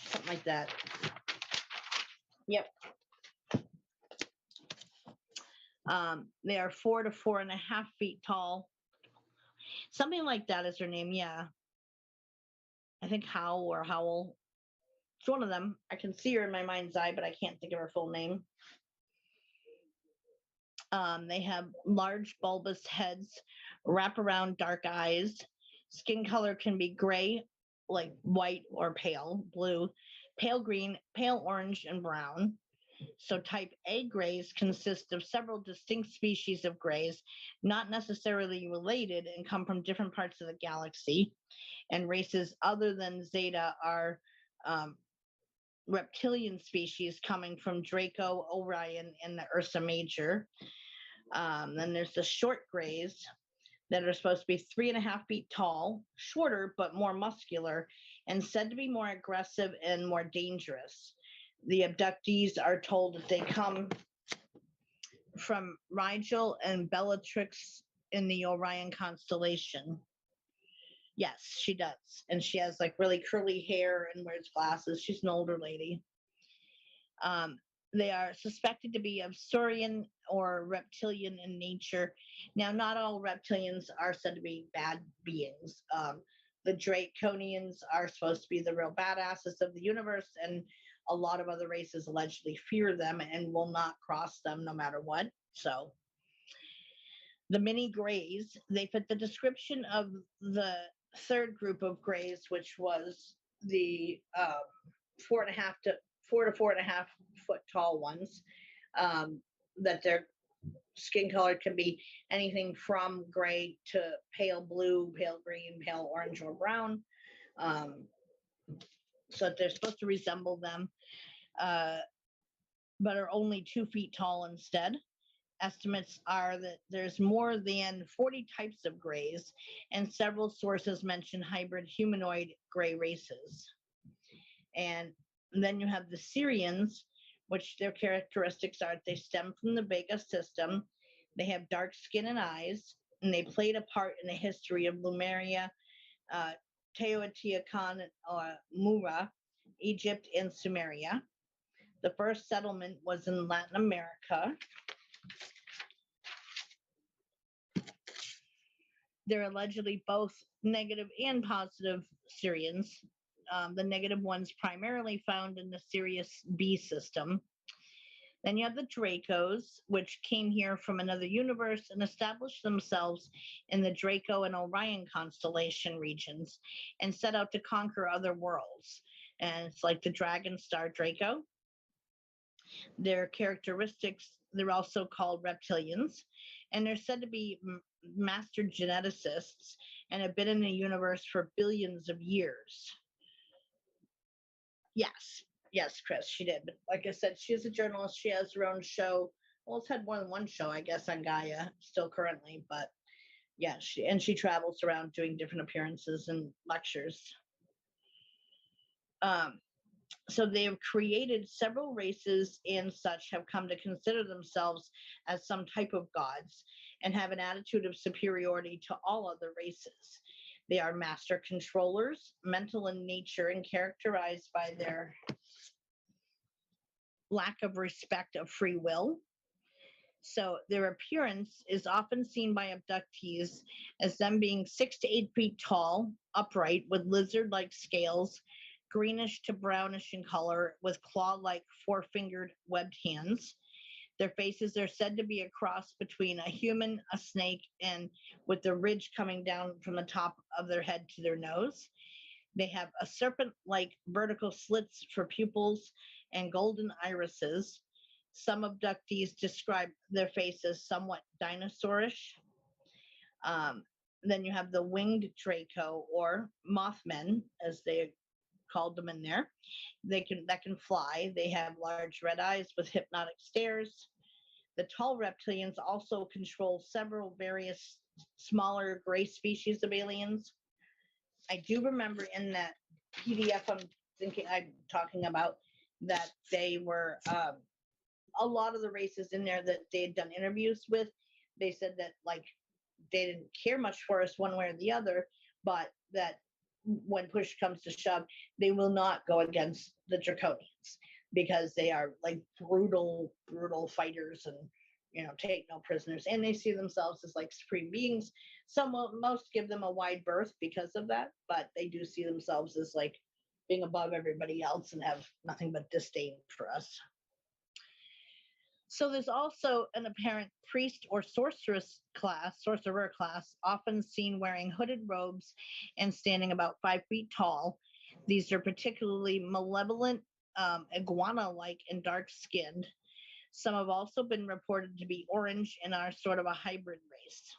[SPEAKER 1] Something like that. Yep. They are 4 to 4.5 feet tall. Something like that is her name, yeah. I think Howell. It's one of them. I can see her in my mind's eye, but I can't think of her full name. They have large bulbous heads, wraparound dark eyes. Skin color can be gray, like white or pale blue, pale green, pale orange, and brown. So type A Greys consist of several distinct species of Greys, not necessarily related, and come from different parts of the galaxy. And races other than Zeta are reptilian species coming from Draco, Orion, and the Ursa Major. Then there's the short Greys that are supposed to be 3.5 feet tall, shorter but more muscular, and said to be more aggressive and more dangerous. The abductees are told that they come from Rigel and Bellatrix in the Orion constellation. Yes, she does. And she has like really curly hair and wears glasses. She's an older lady. Um, they are suspected to be of saurian or reptilian in nature. Now, not all reptilians are said to be bad beings. The Draconians are supposed to be the real badasses of the universe, and a lot of other races allegedly fear them and will not cross them no matter what. So, the mini grays, they fit the description of the third group of grays, which was the 4.5 to 4 to 4.5 foot tall ones. Um, that their skin color can be anything from gray to pale blue, pale green, pale orange, or brown. Um, so they're supposed to resemble them, uh, but are only 2 feet tall instead. Estimates are that there's more than 40 types of grays, and several sources mention hybrid humanoid gray races. And then you have the Syrians, which their characteristics are they stem from the Vega system, they have dark skin and eyes, and they played a part in the history of Lemuria, uh, Teotihuacan, Mura, Egypt, and Sumeria. The first settlement was in Latin America. They're allegedly both negative and positive Syrians. The negative ones primarily found in the Sirius B system. Then you have the Dracos, which came here from another universe and established themselves in the Draco and Orion constellation regions and set out to conquer other worlds. And it's like the Dragon Star Draco. Their characteristics, they're also called reptilians, and they're said to be master geneticists and have been in the universe for billions of years. Yes, yes, Chris, she did. But like I said, she is a journalist. She has her own show. Well, it's had more than one show, I guess, on Gaia, still currently. But yeah, she travels around doing different appearances and lectures. So they have created several races and such have come to consider themselves as some type of gods and have an attitude of superiority to all other races. They are master controllers, mental in nature, and characterized by their lack of respect of free will. So their appearance is often seen by abductees as them being 6 to 8 feet tall, upright, with lizard-like scales, greenish to brownish in color, with claw-like four-fingered webbed hands. Their faces are said to be a cross between a human, a snake, and with the ridge coming down from the top of their head to their nose. They have a serpent-like vertical slits for pupils and golden irises. Some abductees describe their faces somewhat dinosaurish. Then you have the winged Draco, or Mothmen, as they called them in there. That can fly. They have large red eyes with hypnotic stares. The tall reptilians also control several various smaller gray species of aliens. I do remember in that PDF I'm talking about that they were a lot of the races in there that they had done interviews with. They said that like they didn't care much for us one way or the other, but that when push comes to shove, they will not go against the Draconians because they are like brutal fighters and take no prisoners, and they see themselves as like supreme beings. Most give them a wide berth because of that, but they do see themselves as like being above everybody else and have nothing but disdain for us. So there's also an apparent priest or sorcerer class, often seen wearing hooded robes and standing about 5 feet tall. These are particularly malevolent, iguana-like, and dark-skinned. Some have also been reported to be orange and are sort of a hybrid race.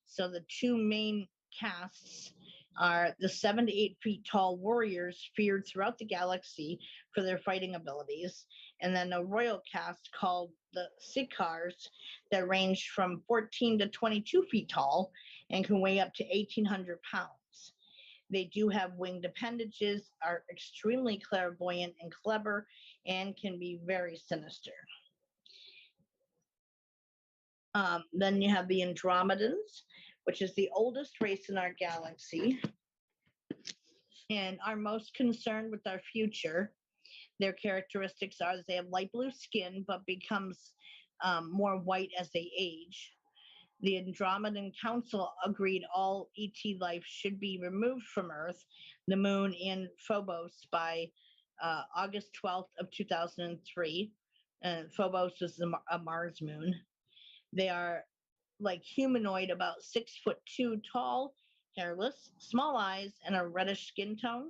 [SPEAKER 1] So the two main castes are the 7 to 8 feet tall warriors feared throughout the galaxy for their fighting abilities, and then a royal caste called the Sicars that range from 14 to 22 feet tall and can weigh up to 1,800 pounds. They do have winged appendages, are extremely clairvoyant and clever, and can be very sinister. Then you have the Andromedans, which is the oldest race in our galaxy and are most concerned with our future. Their characteristics are they have light blue skin, but becomes more white as they age. The Andromedan Council agreed all ET life should be removed from Earth, the Moon, and Phobos by August 12th of 2003. Phobos is a Mars moon. They are like humanoid, about 6'2" tall, hairless, small eyes, and a reddish skin tone.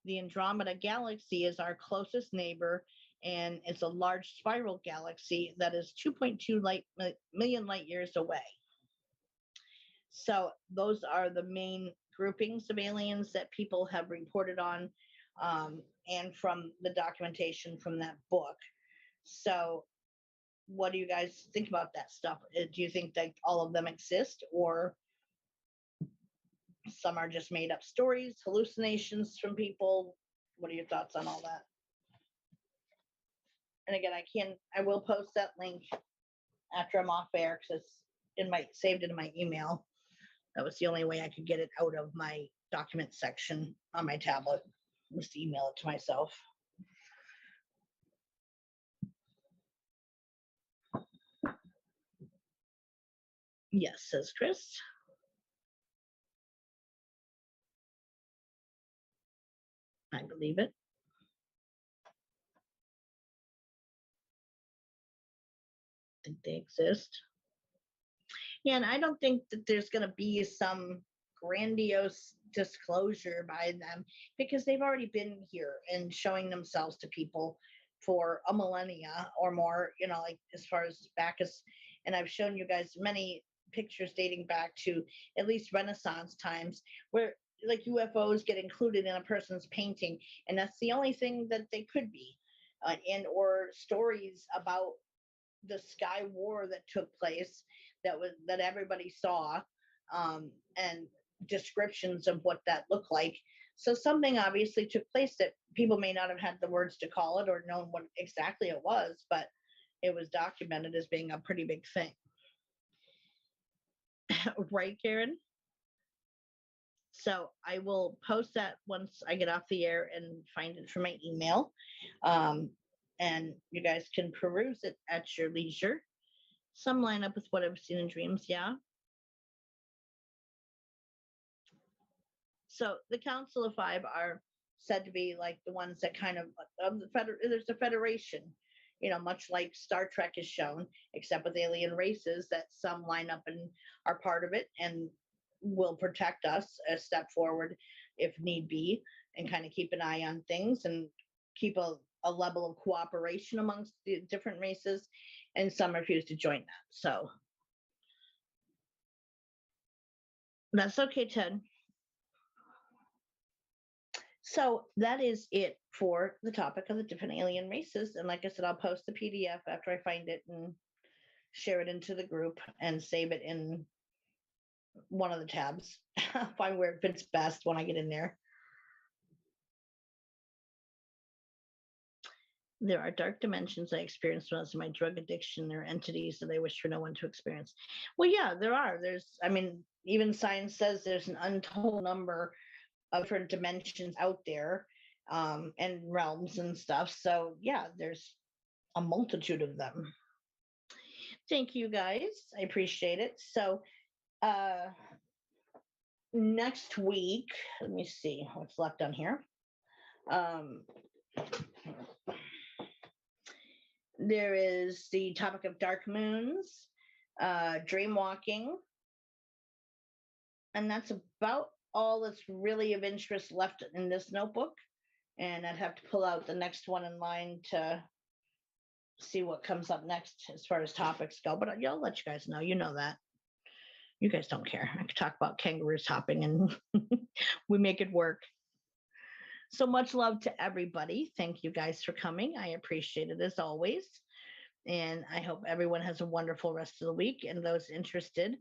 [SPEAKER 1] The Andromeda Galaxy is our closest neighbor, and it's a large spiral galaxy that is 2.2 million light years away. So those are the main groupings of aliens that people have reported on, and from the documentation from that book. So what do you guys think about that stuff? Do you think that all of them exist, or some are just made up stories, hallucinations from people? What are your thoughts on all that? And again, I will post that link after I'm off air because it's saved it in my email. That was the only way I could get it out of my document section on my tablet, was to email it to myself. Yes, says Chris. I believe it. I think they exist. Yeah, and I don't think that there's going to be some grandiose disclosure by them, because they've already been here and showing themselves to people for a millennia or more, like as far as back as, and I've shown you guys many pictures dating back to at least Renaissance times, where like UFOs get included in a person's painting, and that's the only thing that they could be, or stories about the sky war that took place that everybody saw, and descriptions of what that looked like. So something obviously took place that people may not have had the words to call it or known what exactly it was, but it was documented as being a pretty big thing. Right, Karen? So I will post that once I get off the air and find it from my email. And you guys can peruse it at your leisure. Some line up with what I've seen in dreams, yeah. So the Council of Five are said to be like the ones that kind of there's a federation, much like Star Trek is shown, except with alien races that some line up and are part of it and will protect us a step forward if need be, and kind of keep an eye on things and keep a level of cooperation amongst the different races, and some refuse to join that. So that's okay, Ted. So that is it for the topic of the different alien races. And like I said, I'll post the PDF after I find it and share it into the group and save it in one of the tabs. Find where it fits best when I get in there. There are dark dimensions I experienced when I was in my drug addiction. There are entities that I wish for no one to experience. Well, yeah, there are. Even science says there's an untold number of different dimensions out there, and realms and stuff. So yeah, there's a multitude of them. Thank you guys. I appreciate it. So next week, let me see what's left on here. There is the topic of dark moons, dream walking, and that's about all that's really of interest left in this notebook. And I'd have to pull out the next one in line to see what comes up next as far as topics go. But I'll let you guys know. You know that. You guys don't care. I could talk about kangaroos hopping and we make it work. So much love to everybody. Thank you guys for coming. I appreciate it as always. And I hope everyone has a wonderful rest of the week. And those interested,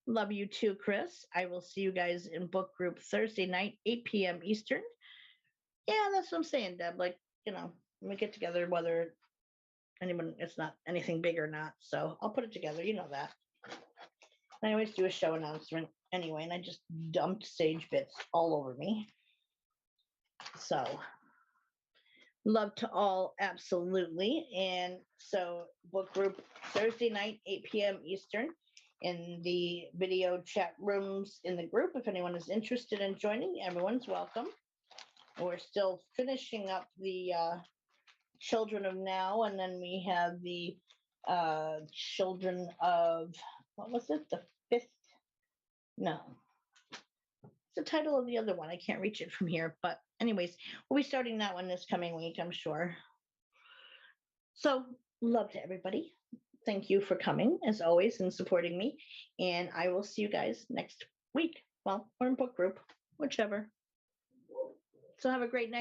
[SPEAKER 1] love you too, Chris. I will see you guys in book group Thursday night, 8 p.m. Eastern. Yeah, that's what I'm saying, Deb. Like, we get together, whether anyone, it's not anything big or not. So I'll put it together. You know that. I always do a show announcement anyway, and I just dumped sage bits all over me. So love to all, absolutely. And so book group Thursday night, 8 p.m. Eastern in the video chat rooms in the group. If anyone is interested in joining, everyone's welcome. We're still finishing up the Children of Now, and then we have the Children of, what was it? The fifth? No. It's the title of the other one. I can't reach it from here. But anyways, we'll be starting that one this coming week, I'm sure. So love to everybody. Thank you for coming, as always, and supporting me. And I will see you guys next week. Well, or in book group, whichever. So have a great night.